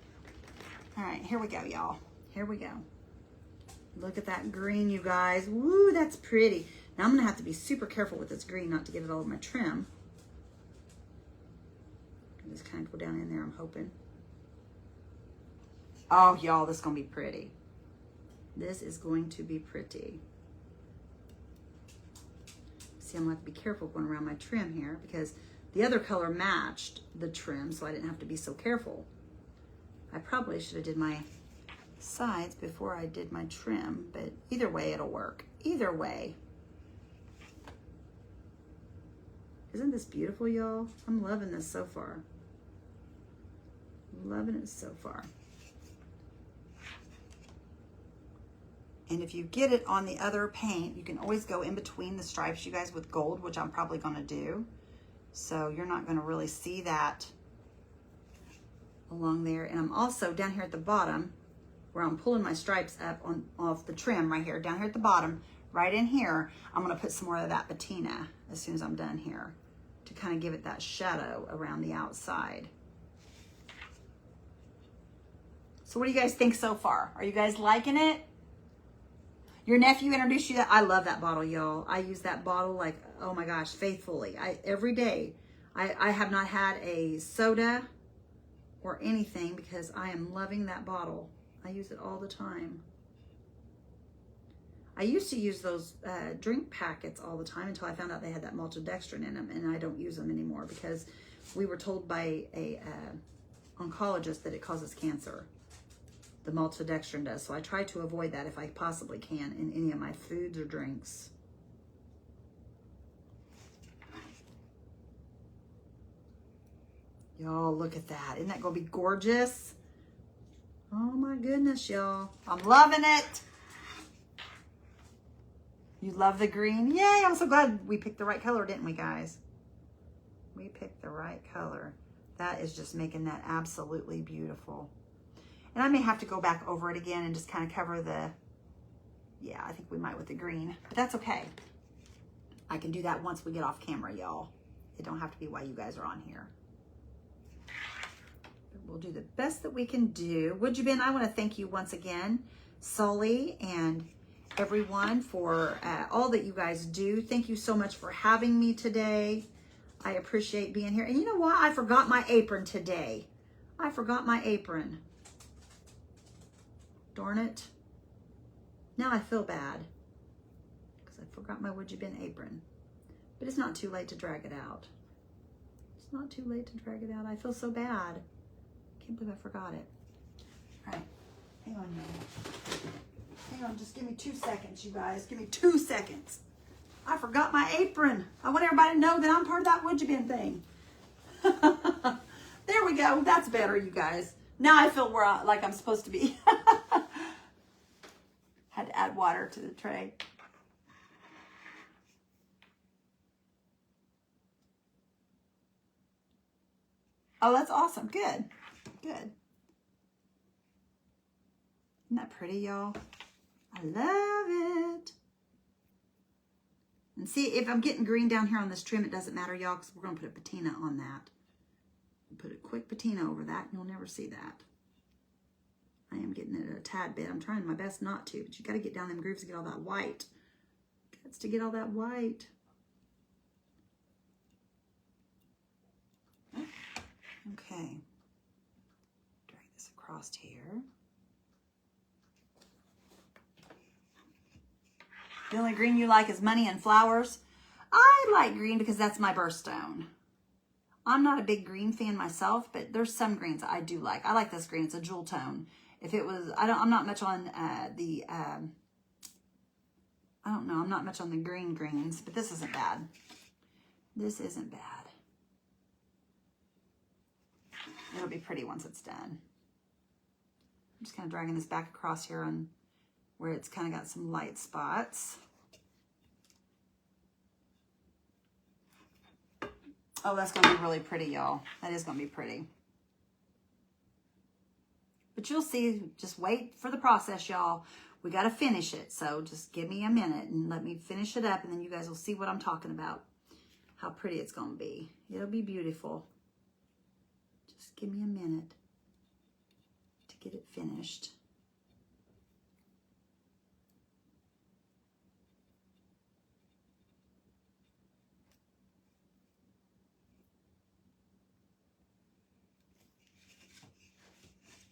All right, here we go, y'all. Here we go. Look at that green, you guys. Woo, that's pretty. Now I'm gonna have to be super careful with this green not to get it all over my trim. Just kind of go down in there, I'm hoping. Oh, y'all, this is gonna be pretty. This is going to be pretty. See, I'm gonna have to be careful going around my trim here because the other color matched the trim, so I didn't have to be so careful. I probably should have did my sides before I did my trim, but either way it'll work. Either way. Isn't this beautiful, y'all? I'm loving this so far. Loving it so far. And if you get it on the other paint, you can always go in between the stripes, you guys, with gold, which I'm probably going to do. So you're not going to really see that along there. And I'm also down here at the bottom where I'm pulling my stripes up off the trim right here, down here at the bottom, right in here, I'm going to put some more of that patina as soon as I'm done here to kind of give it that shadow around the outside. So what do you guys think so far? Are you guys liking it? Your nephew introduced you to that. I love that bottle, y'all. I use that bottle like, oh my gosh, faithfully. Every day. I have not had a soda or anything because I am loving that bottle. I use it all the time. I used to use those drink packets all the time until I found out they had that maltodextrin in them, and I don't use them anymore because we were told by a oncologist that it causes cancer. The maltodextrin does, so I try to avoid that if I possibly can in any of my foods or drinks. Y'all, look at that. Isn't that gonna be gorgeous? Oh my goodness, y'all. I'm loving it. You love the green? Yay, I'm so glad we picked the right color, didn't we, guys? We picked the right color. That is just making that absolutely beautiful. And I may have to go back over it again and just kind of cover the, yeah, I think we might with the green, but that's okay. I can do that once we get off camera, y'all. It don't have to be while you guys are on here. But we'll do the best that we can do. WoodUbend, I want to thank you once again, Sully and everyone, for all that you guys do. Thank you so much for having me today. I appreciate being here. And you know what? I forgot my apron today. I forgot my apron. Darn it. Now I feel bad because I forgot my WoodUbend apron. But it's not too late to drag it out. It's not too late to drag it out. I feel so bad. Can't believe I forgot it. All right. Hang on, y'all. Hang on. Just give me 2 seconds, you guys. Give me 2 seconds. I forgot my apron. I want everybody to know that I'm part of that WoodUbend thing. There we go. That's better, you guys. Now I feel like I'm supposed to be. Had to add water to the tray. Oh, that's awesome. Good. Good. Isn't that pretty, y'all? I love it. And see, if I'm getting green down here on this trim, it doesn't matter, y'all, because we're going to put a patina on that. Put a quick patina over that, and you'll never see that. I am getting it a tad bit. I'm trying my best not to, but you got to get down them grooves to get all that white. Got to get all that white. Okay. Drag this across here. The only green you like is money and flowers. I like green because that's my birthstone. I'm not a big green fan myself, but there's some greens I do like. I like this green. It's a jewel tone. If it was, I'm not much on I don't know. I'm not much on the greens, but this isn't bad. This isn't bad. It'll be pretty once it's done. I'm just kind of dragging this back across here on where it's kind of got some light spots. Oh, that's going to be really pretty, y'all. That is going to be pretty. But you'll see. Just wait for the process, y'all. We got to finish it. So just give me a minute and let me finish it up. And then you guys will see what I'm talking about. How pretty it's going to be. It'll be beautiful. Just give me a minute to get it finished.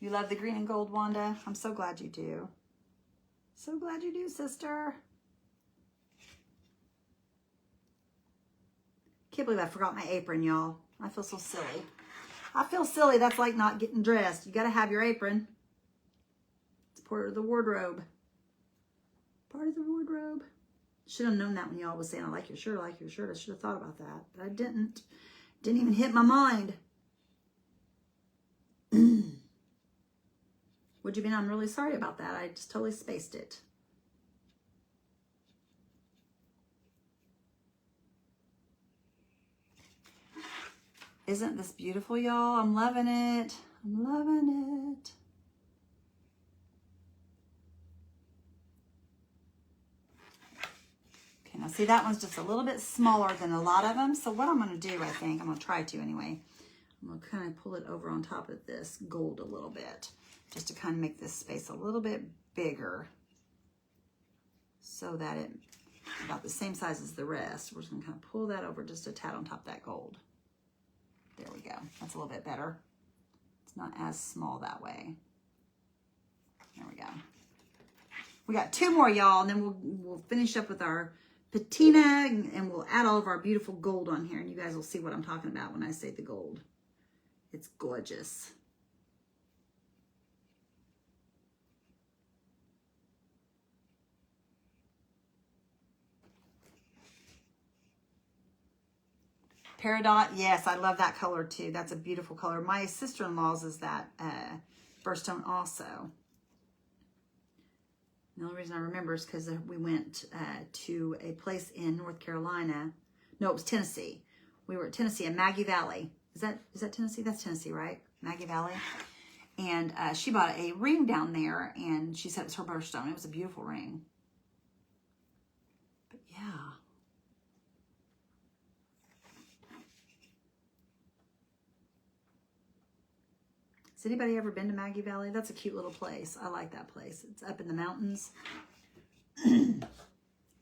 You love the green and gold, Wanda? I'm so glad you do. So glad you do, sister. Can't believe I forgot my apron, y'all. I feel so silly. I feel silly. That's like not getting dressed. You got to have your apron. It's part of the wardrobe. Part of the wardrobe. Should have known that when y'all was saying, I like your shirt, I like your shirt. I should have thought about that. But I didn't. Didn't even hit my mind. Would you mean I'm really sorry about that? I just totally spaced it. Isn't this beautiful, y'all? I'm loving it. I'm loving it. Okay, now see, that one's just a little bit smaller than a lot of them. So what I'm going to do, I think, I'm going to try to anyway. I'm going to kind of pull it over on top of this gold a little bit, just to kind of make this space a little bit bigger so that it's about the same size as the rest. We're just going to kind of pull that over just a tad on top of that gold. There we go. That's a little bit better. It's not as small that way. There we go. We got 2 more, y'all, and then we'll finish up with our patina, and we'll add all of our beautiful gold on here, and you guys will see what I'm talking about when I say the gold. It's gorgeous. Peridot, yes, I love that color too. That's a beautiful color. My sister-in-law's is that birthstone also. The only reason I remember is because we went to a place in North Carolina. No, it was Tennessee. We were at Tennessee in Maggie Valley. Is that Tennessee? That's Tennessee, right? Maggie Valley. And she bought a ring down there, and she said it was her birthstone. It was a beautiful ring. But yeah. Has anybody ever been to Maggie Valley? That's a cute little place. I like that place. It's up in the mountains. You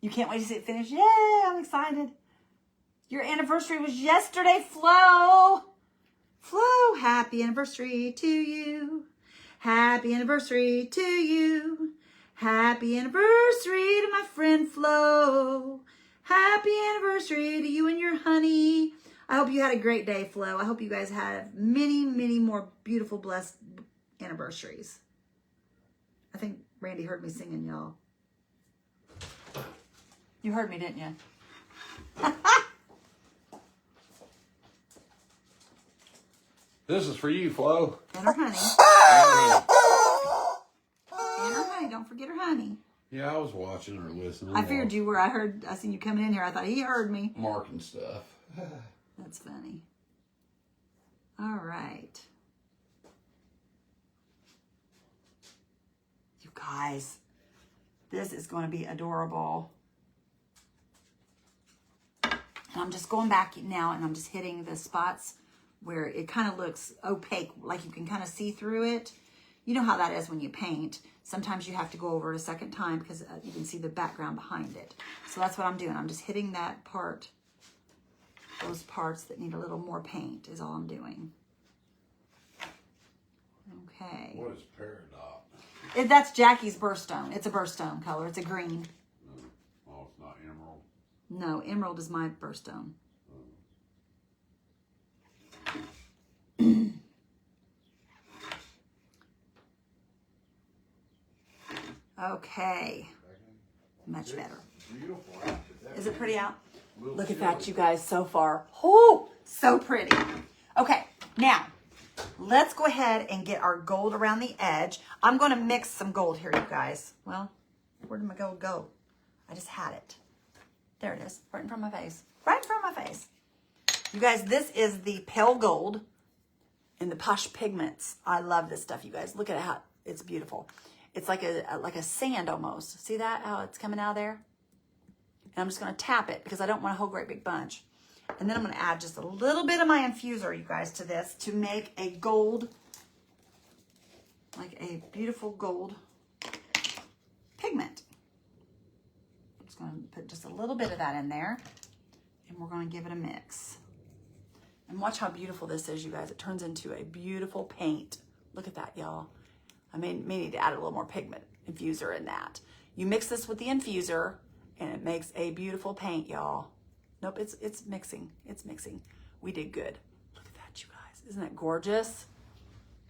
can't wait to see it finish. Yay, I'm excited. Your anniversary was yesterday, Flo. Flo, happy anniversary to you. Happy anniversary to you. Happy anniversary to my friend Flo. Happy anniversary to you and your honey. I hope you had a great day, Flo. I hope you guys have many, many more beautiful, blessed anniversaries. I think Randy heard me singing, y'all. You heard me, didn't you? This is for you, Flo. And her honey. And her honey. Don't forget her honey. Yeah, I was watching or listening. I figured you were. I seen you coming in here. I thought he heard me. Marking stuff. That's funny. All right. You guys, this is going to be adorable. And I'm just going back now and I'm just hitting the spots where it kind of looks opaque, like you can kind of see through it. You know how that is when you paint. Sometimes you have to go over it a second time because you can see the background behind it. So that's what I'm doing. I'm just hitting that part. Those parts that need a little more paint is all I'm doing. Okay. What is peridot? That's Jackie's birthstone. It's a birthstone color. It's a green. Oh, No, emerald is my birthstone. Okay. Much better. Is it pretty out? Look at that, you guys, so far. Oh, so pretty. Okay, now, let's go ahead and get our gold around the edge. I'm going to mix some gold here, you guys. Well, where did my gold go? I just had it. There it is, right in front of my face. Right in front of my face. You guys, this is the pale gold in the Posh Pigments. I love this stuff, you guys. Look at how it's beautiful. It's like a sand almost. See that, how it's coming out of there? And I'm just going to tap it because I don't want a whole great big bunch. And then I'm going to add just a little bit of my infuser, you guys, to this to make a gold, like a beautiful gold pigment. I'm just going to put just a little bit of that in there, and we're going to give it a mix. And watch how beautiful this is, you guys. It turns into a beautiful paint. Look at that, y'all. I may need to add a little more pigment infuser in that. You mix this with the infuser, and it makes a beautiful paint, y'all. Nope, it's mixing. It's mixing. We did good. Look at that, you guys. Isn't it gorgeous?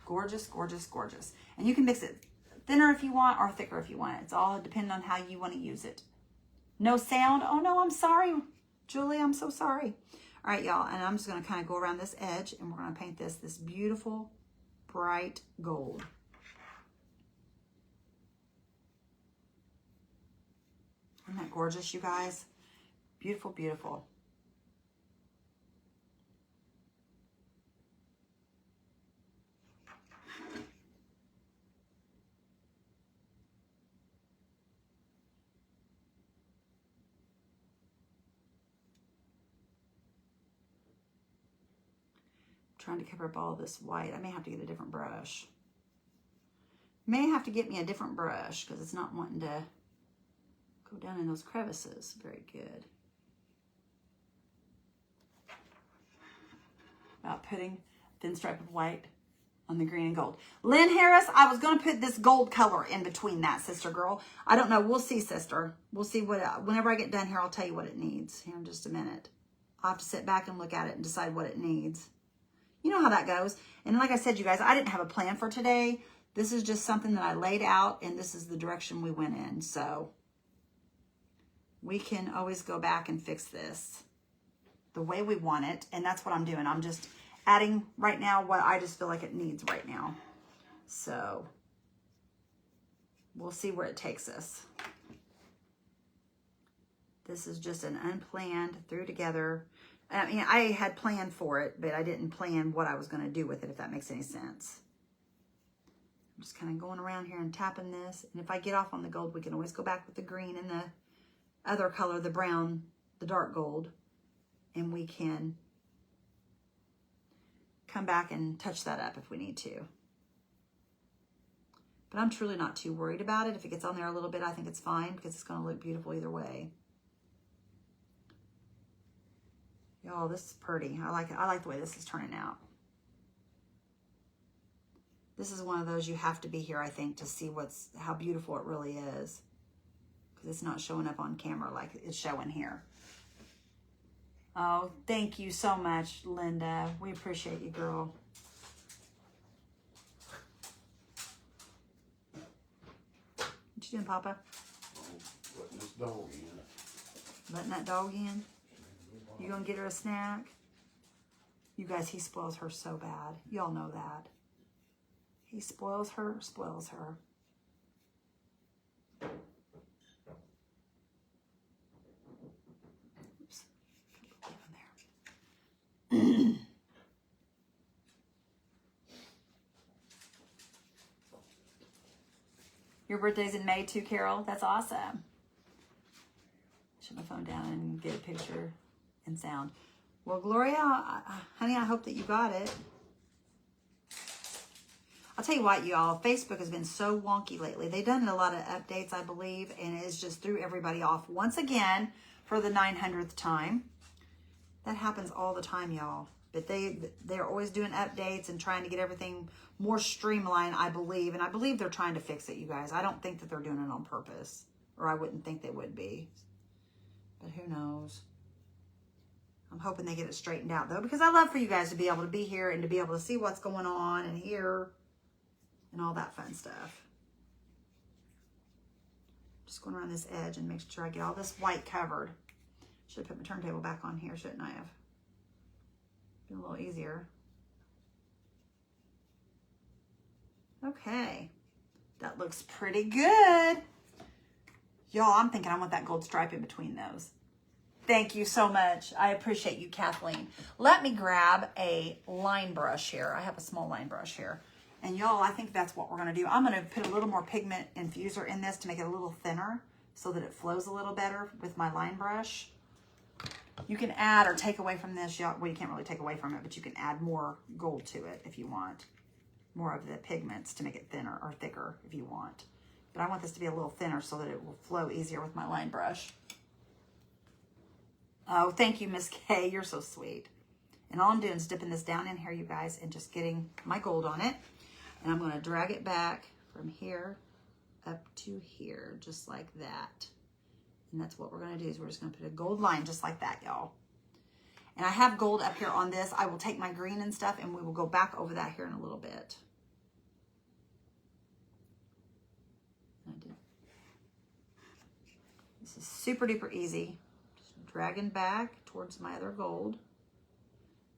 Gorgeous, gorgeous, gorgeous. And you can mix it thinner if you want or thicker if you want. It's all depending on how you want to use it. No sound? Oh, no, I'm sorry. Julie, I'm so sorry. All right, y'all, and I'm just going to kind of go around this edge, and we're going to paint this beautiful, bright gold. Isn't that gorgeous, you guys? Beautiful, beautiful. Trying to cover up all of this white. I may have to get a different brush. May have to get me a different brush because it's not wanting to go down in those crevices. Very good. About putting thin stripe of white on the green and gold. Lynn Harris, I was going to put this gold color in between that, sister girl. I don't know. We'll see, sister. We'll see what, whenever I get done here, I'll tell you what it needs here in just a minute. I'll have to sit back and look at it and decide what it needs. You know how that goes. And like I said, you guys, I didn't have a plan for today. This is just something that I laid out, and this is the direction we went in. So we can always go back and fix this the way we want it. And that's what I'm doing. I'm just adding right now what I just feel like it needs right now. So we'll see where it takes us. This is just an unplanned, threw together. I mean, I had planned for it, but I didn't plan what I was going to do with it, if that makes any sense. I'm just kind of going around here and tapping this. And if I get off on the gold, we can always go back with the green and the other color, the brown, the dark gold. And we can come back and touch that up if we need to. But I'm truly not too worried about it. If it gets on there a little bit, I think it's fine because it's going to look beautiful either way. Y'all, this is pretty. I like it. I like the way this is turning out. This is one of those you have to be here, I think, to see how beautiful it really is. Because it's not showing up on camera like it's showing here. Oh, thank you so much, Linda. We appreciate you, girl. What you doing, Papa? Letting this dog in. Letting that dog in? You gonna get her a snack? You guys, he spoils her so bad. Y'all know that. He spoils her, spoils her. Oops. There. Your birthday's in May too, Carol? That's awesome. Shut my phone down and get a picture and sound. Well, Gloria, honey, I hope that you got it. I'll tell you what, y'all, Facebook has been so wonky lately. They've done a lot of updates, I believe, and it's just threw everybody off once again for the 900th time. That happens all the time, y'all. But they're always doing updates and trying to get everything more streamlined, I believe. And I believe they're trying to fix it, you guys. I don't think that they're doing it on purpose, or I wouldn't think they would be. but who knows? I'm hoping they get it straightened out though, because I love for you guys to be able to be here and to be able to see what's going on and hear and all that fun stuff. Just going around this edge and make sure I get all this white covered. Should have put my turntable back on here, shouldn't I have? Been a little easier. Okay, that looks pretty good. Y'all, I'm thinking I want that gold stripe in between those. Thank you so much. I appreciate you, Kathleen. Let me grab a line brush here. I have a small line brush here. And y'all, I think that's what we're gonna do. I'm gonna put a little more pigment infuser in this to make it a little thinner so that it flows a little better with my line brush. You can add or take away from this. Well, you can't really take away from it, but you can add more gold to it if you want. More of the pigments to make it thinner or thicker if you want. But I want this to be a little thinner so that it will flow easier with my line brush. Oh, thank you, Miss Kay. You're so sweet. And all I'm doing is dipping this down in here, you guys, and just getting my gold on it. And I'm going to drag it back from here up to here, just like that. And that's what we're going to do is we're just going to put a gold line just like that, y'all. And I have gold up here on this. I will take my green and stuff, and we will go back over that here in a little bit. This is super duper easy. Just dragging back towards my other gold.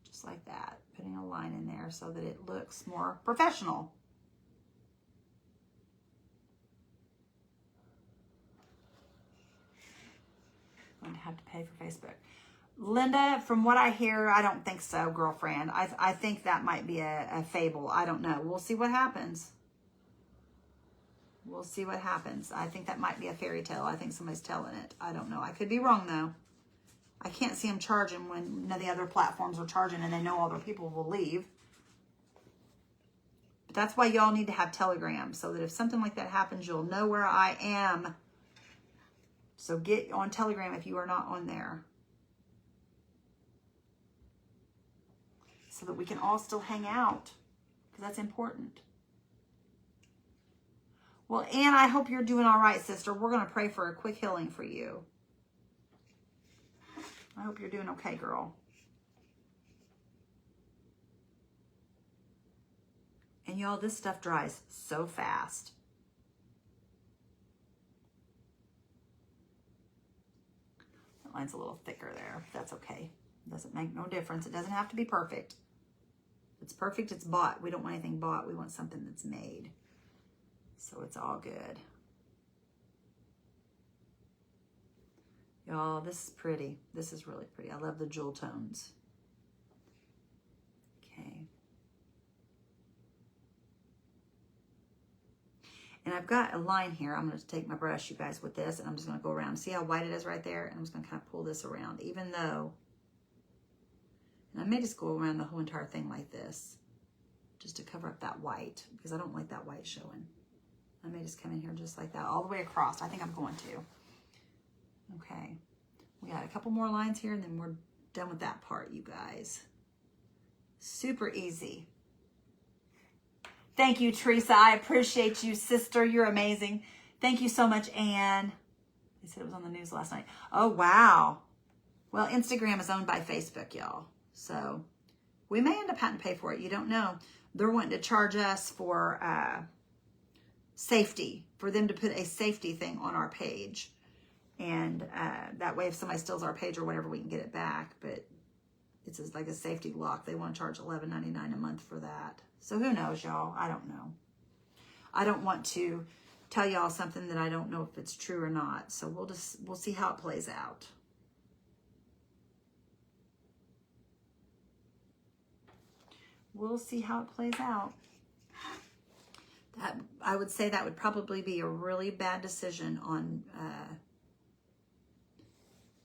Just like that. Putting a line in there so that it looks more professional. I'm going to have to pay for Facebook. Linda, from what I hear, I don't think so, girlfriend. I think that might be a fable. I don't know. We'll see what happens. We'll see what happens. I think that might be a fairy tale. I think somebody's telling it. I don't know. I could be wrong, though. I can't see them charging when none of the other platforms are charging and they know other people will leave. But that's why y'all need to have Telegram so that if something like that happens, you'll know where I am. So get on Telegram if you are not on there. So that we can all still hang out. Because that's important. Well, Ann, I hope you're doing all right, sister. We're going to pray for a quick healing for you. I hope you're doing okay, girl. And y'all, this stuff dries so fast. That line's a little thicker there. That's okay. It doesn't make no difference. It doesn't have to be perfect. If it's perfect, it's bought. We don't want anything bought. We want something that's made. So it's all good. Y'all, this is pretty. This is really pretty. I love the jewel tones. Okay. And I've got a line here. I'm going to take my brush, you guys, with this, and I'm just going to go around. See how white it is right there? And I'm just going to kind of pull this around, even though, and I may just go around the whole entire thing like this, just to cover up that white, because I don't like that white showing. I may just come in here just like that, all the way across. I think I'm going to. Okay. We got a couple more lines here, and then we're done with that part, you guys. Super easy. Thank you, Teresa. I appreciate you, sister. You're amazing. Thank you so much, Anne. They said it was on the news last night. Oh, wow. Well, Instagram is owned by Facebook, y'all. So we may end up having to pay for it. You don't know. They're wanting to charge us for safety, for them to put a safety thing on our page. And that way, if somebody steals our page or whatever, we can get it back. But it's like a safety lock. They want to charge $11.99 a month for that. So who knows, y'all? I don't know. I don't want to tell y'all something that I don't know if it's true or not. So we'll see how it plays out. We'll see how it plays out. That, I would say that would probably be a really bad decision on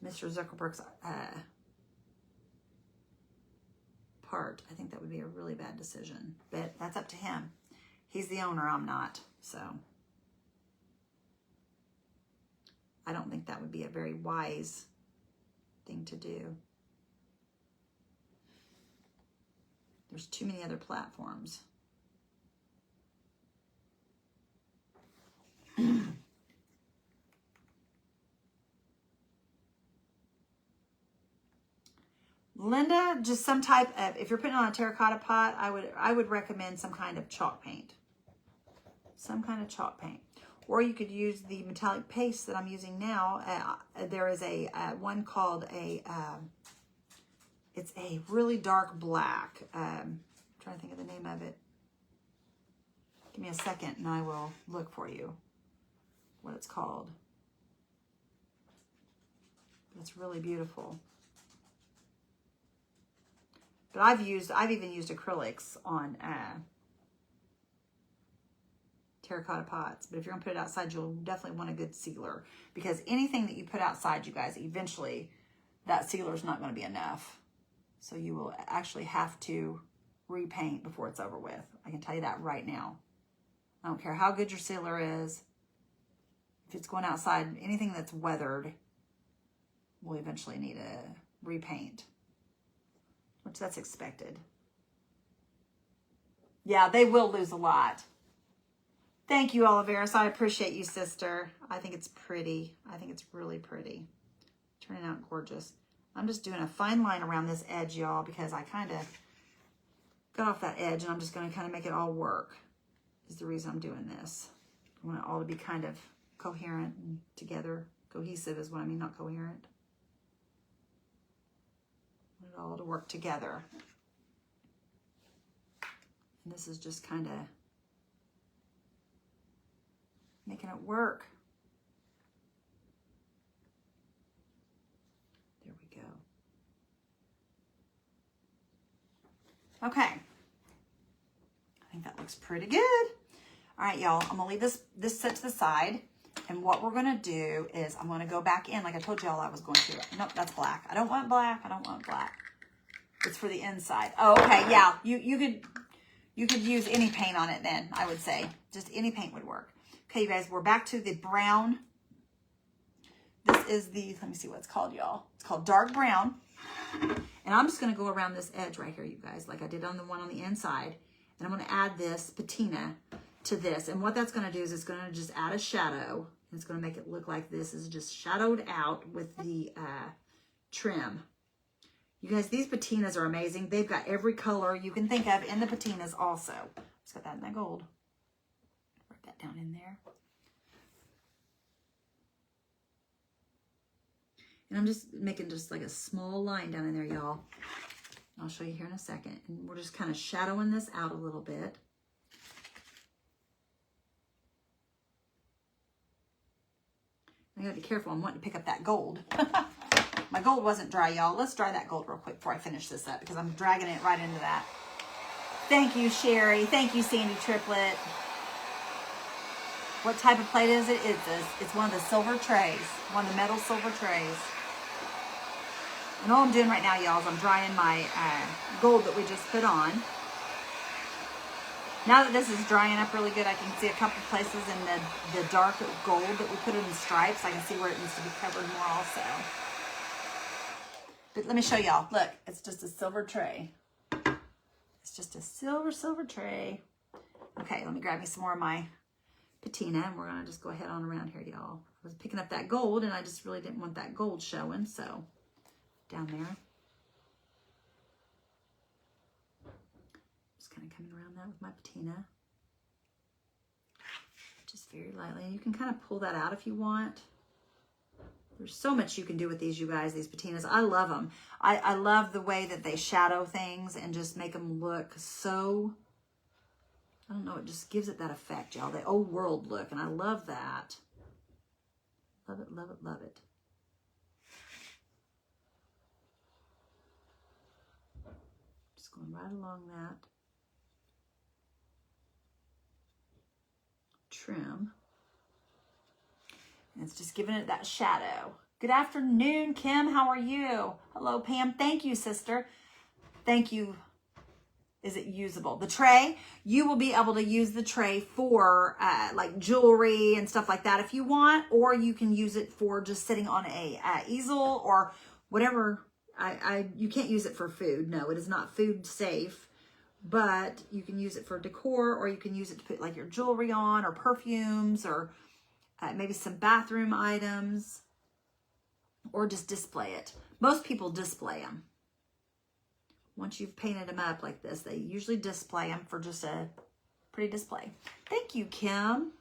Mr. Zuckerberg's part. I think that would be a really bad decision, but that's up to him. He's the owner, I'm not. So I don't think that would be a very wise thing to do. There's too many other platforms. Linda, just some type of, if you're putting on a terracotta pot, I would recommend some kind of chalk paint. Some kind of chalk paint. Or you could use the metallic paste that I'm using now. There is a one called it's a really dark black. I'm trying to think of the name of it. Give me a second and I will look for you what it's called. It's really beautiful. But I've even used acrylics on terracotta pots. But if you're gonna put it outside, you'll definitely want a good sealer, because anything that you put outside, you guys, eventually that sealer is not gonna be enough. So you will actually have to repaint before it's over with. I can tell you that right now. I don't care how good your sealer is. If it's going outside, anything that's weathered will eventually need a repaint, which that's expected. Yeah, they will lose a lot. Thank you, Oliveris. I appreciate you, sister. I think it's pretty. I think it's really pretty. Turning out gorgeous. I'm just doing a fine line around this edge, y'all, because I kind of got off that edge, and I'm just going to kind of make it all work, is the reason I'm doing this. I want it all to be kind of coherent and together. Cohesive is what I mean, not coherent. I want it all to work together. And this is just kind of making it work. There we go. Okay. I think that looks pretty good. All right, y'all, I'm gonna leave this set to the side. And what we're gonna do is I'm gonna go back in, like I told y'all I was going to. Nope, that's black. I don't want black. I don't want black. It's for the inside. Oh, okay, yeah. You could use any paint on it then, I would say. Just any paint would work. Okay, you guys, we're back to the brown. This is the, let me see what it's called, y'all. It's called dark brown. And I'm just gonna go around this edge right here, you guys, like I did on the one on the inside. And I'm gonna add this patina to this. And what that's gonna do is it's gonna just add a shadow. And it's gonna make it look like this is just shadowed out with the trim. You guys, these patinas are amazing. They've got every color you can think of in the patinas also. Just got that in that gold. Work that down in there. And I'm just making just like a small line down in there, y'all. I'll show you here in a second. And we're just kind of shadowing this out a little bit. I gotta be careful. I'm wanting to pick up that gold. My gold wasn't dry, y'all. Let's dry that gold real quick before I finish this up, because I'm dragging it right into that. Thank you, Sherry. Thank you, Sandy Triplet. What type of plate is it? It's one of the silver trays. One of the metal silver trays. And all I'm doing right now, y'all, is I'm drying my gold that we just put on. Now that this is drying up really good, I can see a couple places in the dark gold that we put in stripes. I can see where it needs to be covered more also. But let me show y'all. Look, it's just a silver tray. It's just a silver tray. Okay, let me grab me some more of my patina, and we're gonna just go ahead on around here, y'all. I was picking up that gold, and I just really didn't want that gold showing, so down there. Just kind of coming around that with my patina. Just very lightly. You can kind of pull that out if you want. There's so much you can do with these, you guys, these patinas. I love them. I love the way that they shadow things and just make them look so, I don't know, it just gives it that effect, y'all. The old world look, and I love that. Love it, love it, love it. Just going right along that. Trim. And it's just giving it that shadow. Good afternoon, Kim. How are you? Hello, Pam. Thank you, sister. Thank you. Is it usable? The tray, you will be able to use the tray for like jewelry and stuff like that if you want, or you can use it for just sitting on a easel or whatever. You can't use it for food. No, it is not food safe, but you can use it for decor, or you can use it to put like your jewelry on, or perfumes, or maybe some bathroom items, or just display it. Most people display them. once you've painted them up like this. They usually display them for just a pretty display. Thank you, Kim.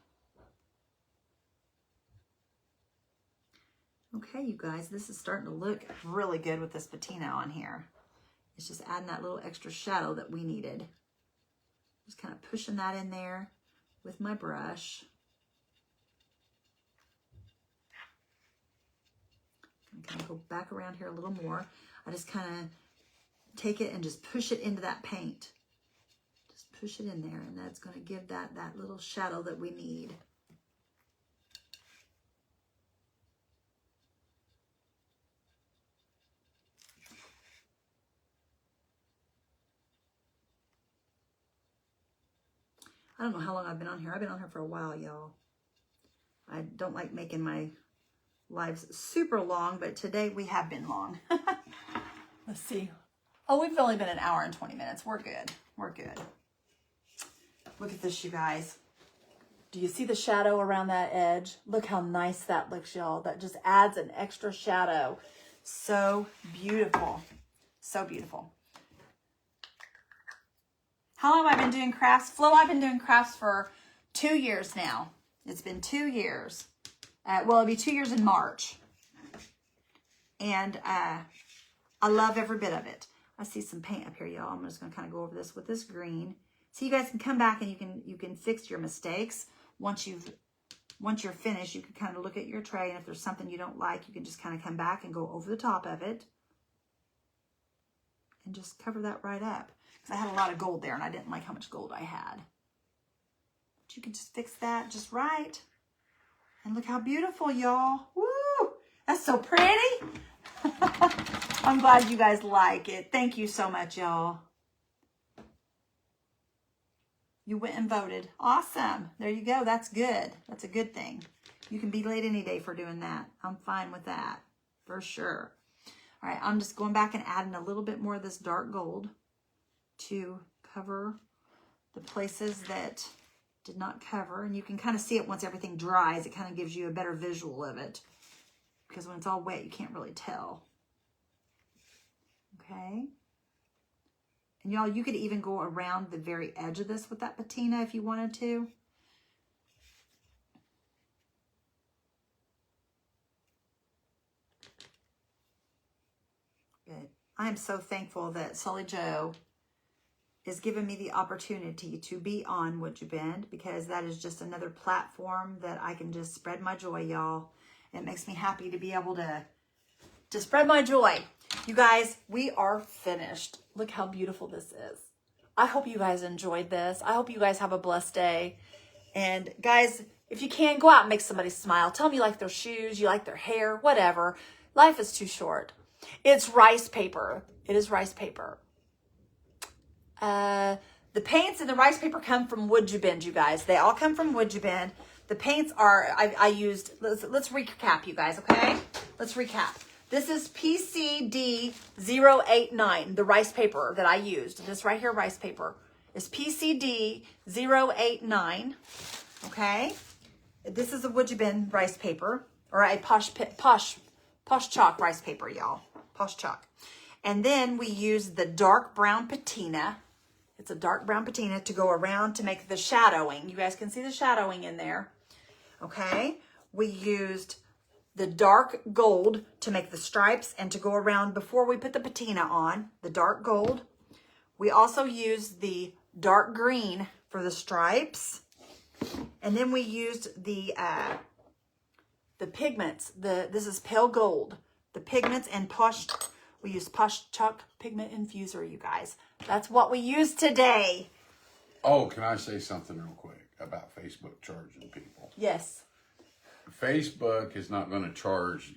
Okay, you guys, this is starting to look really good with this patina on here. It's just adding that little extra shadow that we needed. Just kind of pushing that in there with my brush. I'm kind of go back around here a little more. I just kind of take it and just push it into that paint. Just push it in there, and that's going to give that little shadow that we need. I don't know how long I've been on here. I've been on here for a while, y'all. I don't like making my lives super long, but today we have been long. Let's see. Oh, we've only been an hour and 20 minutes. We're good. We're good. Look at this, you guys. Do you see the shadow around that edge? Look how nice that looks, y'all. That just adds an extra shadow. So beautiful. So beautiful. How long have I been doing crafts? Flo, I've been doing crafts for 2 years now. It's been 2 years. Well, it'll be 2 years in March. And I love every bit of it. I see some paint up here, y'all. I'm just going to kind of go over this with this green. So you guys can come back and you can fix your mistakes. Once you're finished, you can kind of look at your tray, and if there's something you don't like, you can just kind of come back and go over the top of it. And just cover that right up. Because I had a lot of gold there, and I didn't like how much gold I had. But you can just fix that just right. And look how beautiful, y'all. Woo! That's so pretty. I'm glad you guys like it. Thank you so much, y'all. You went and voted. Awesome. There you go. That's good. That's a good thing. You can be late any day for doing that. I'm fine with that. For sure. All right, I'm just going back and adding a little bit more of this dark gold to cover the places that did not cover. And you can kind of see it once everything dries. It kind of gives you a better visual of it. Because when it's all wet, you can't really tell. Okay. And y'all, you could even go around the very edge of this with that patina if you wanted to. Good. I am so thankful that Sully Joe is giving me the opportunity to be on WoodUbend, because that is just another platform that I can just spread my joy, y'all. It makes me happy to be able to spread my joy. You guys, we are finished. Look how beautiful this is. I hope you guys enjoyed this. I hope you guys have a blessed day. And guys, if you can, go out and make somebody smile. Tell them you like their shoes, you like their hair, whatever. Life is too short. It's rice paper. It is rice paper. The paints and the rice paper come from WoodUbend, you guys. They all come from WoodUbend. The paints are, I used, let's recap, you guys, okay? Let's recap. This is PCD 089, the rice paper that I used. This right here, rice paper, is PCD 089, okay? This is a WoodUbend rice paper, or a posh chalk rice paper, y'all. Posh chalk. And then we use the dark brown patina. It's a dark brown patina to go around to make the shadowing. You guys can see the shadowing in there. Okay. We used the dark gold to make the stripes and to go around before we put the patina on, the dark gold. We also used the dark green for the stripes. And then we used the pigments. This is pale gold. The pigments and we use Posh Chalk Pigment Infuser, you guys. That's what we use today. Oh, can I say something real quick about Facebook charging people? Yes. Facebook is not going to charge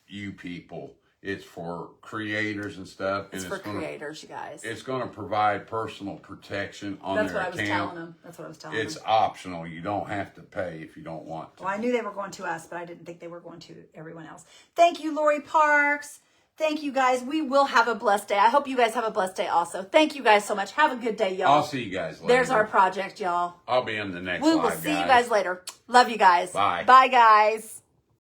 you people. It's for creators and stuff. It's for creators, you guys. It's going to provide personal protection on their account. That's what I was telling them. That's what I was telling them. It's optional. You don't have to pay if you don't want to. Well, I knew they were going to us, but I didn't think they were going to everyone else. Thank you, Lori Parks. Thank you, guys. We will have a blessed day. I hope you guys have a blessed day also. Thank you guys so much. Have a good day, y'all. I'll see you guys later. There's our project, y'all. I'll be in the next We will live, see you guys later. Love you guys. Bye. Bye, guys.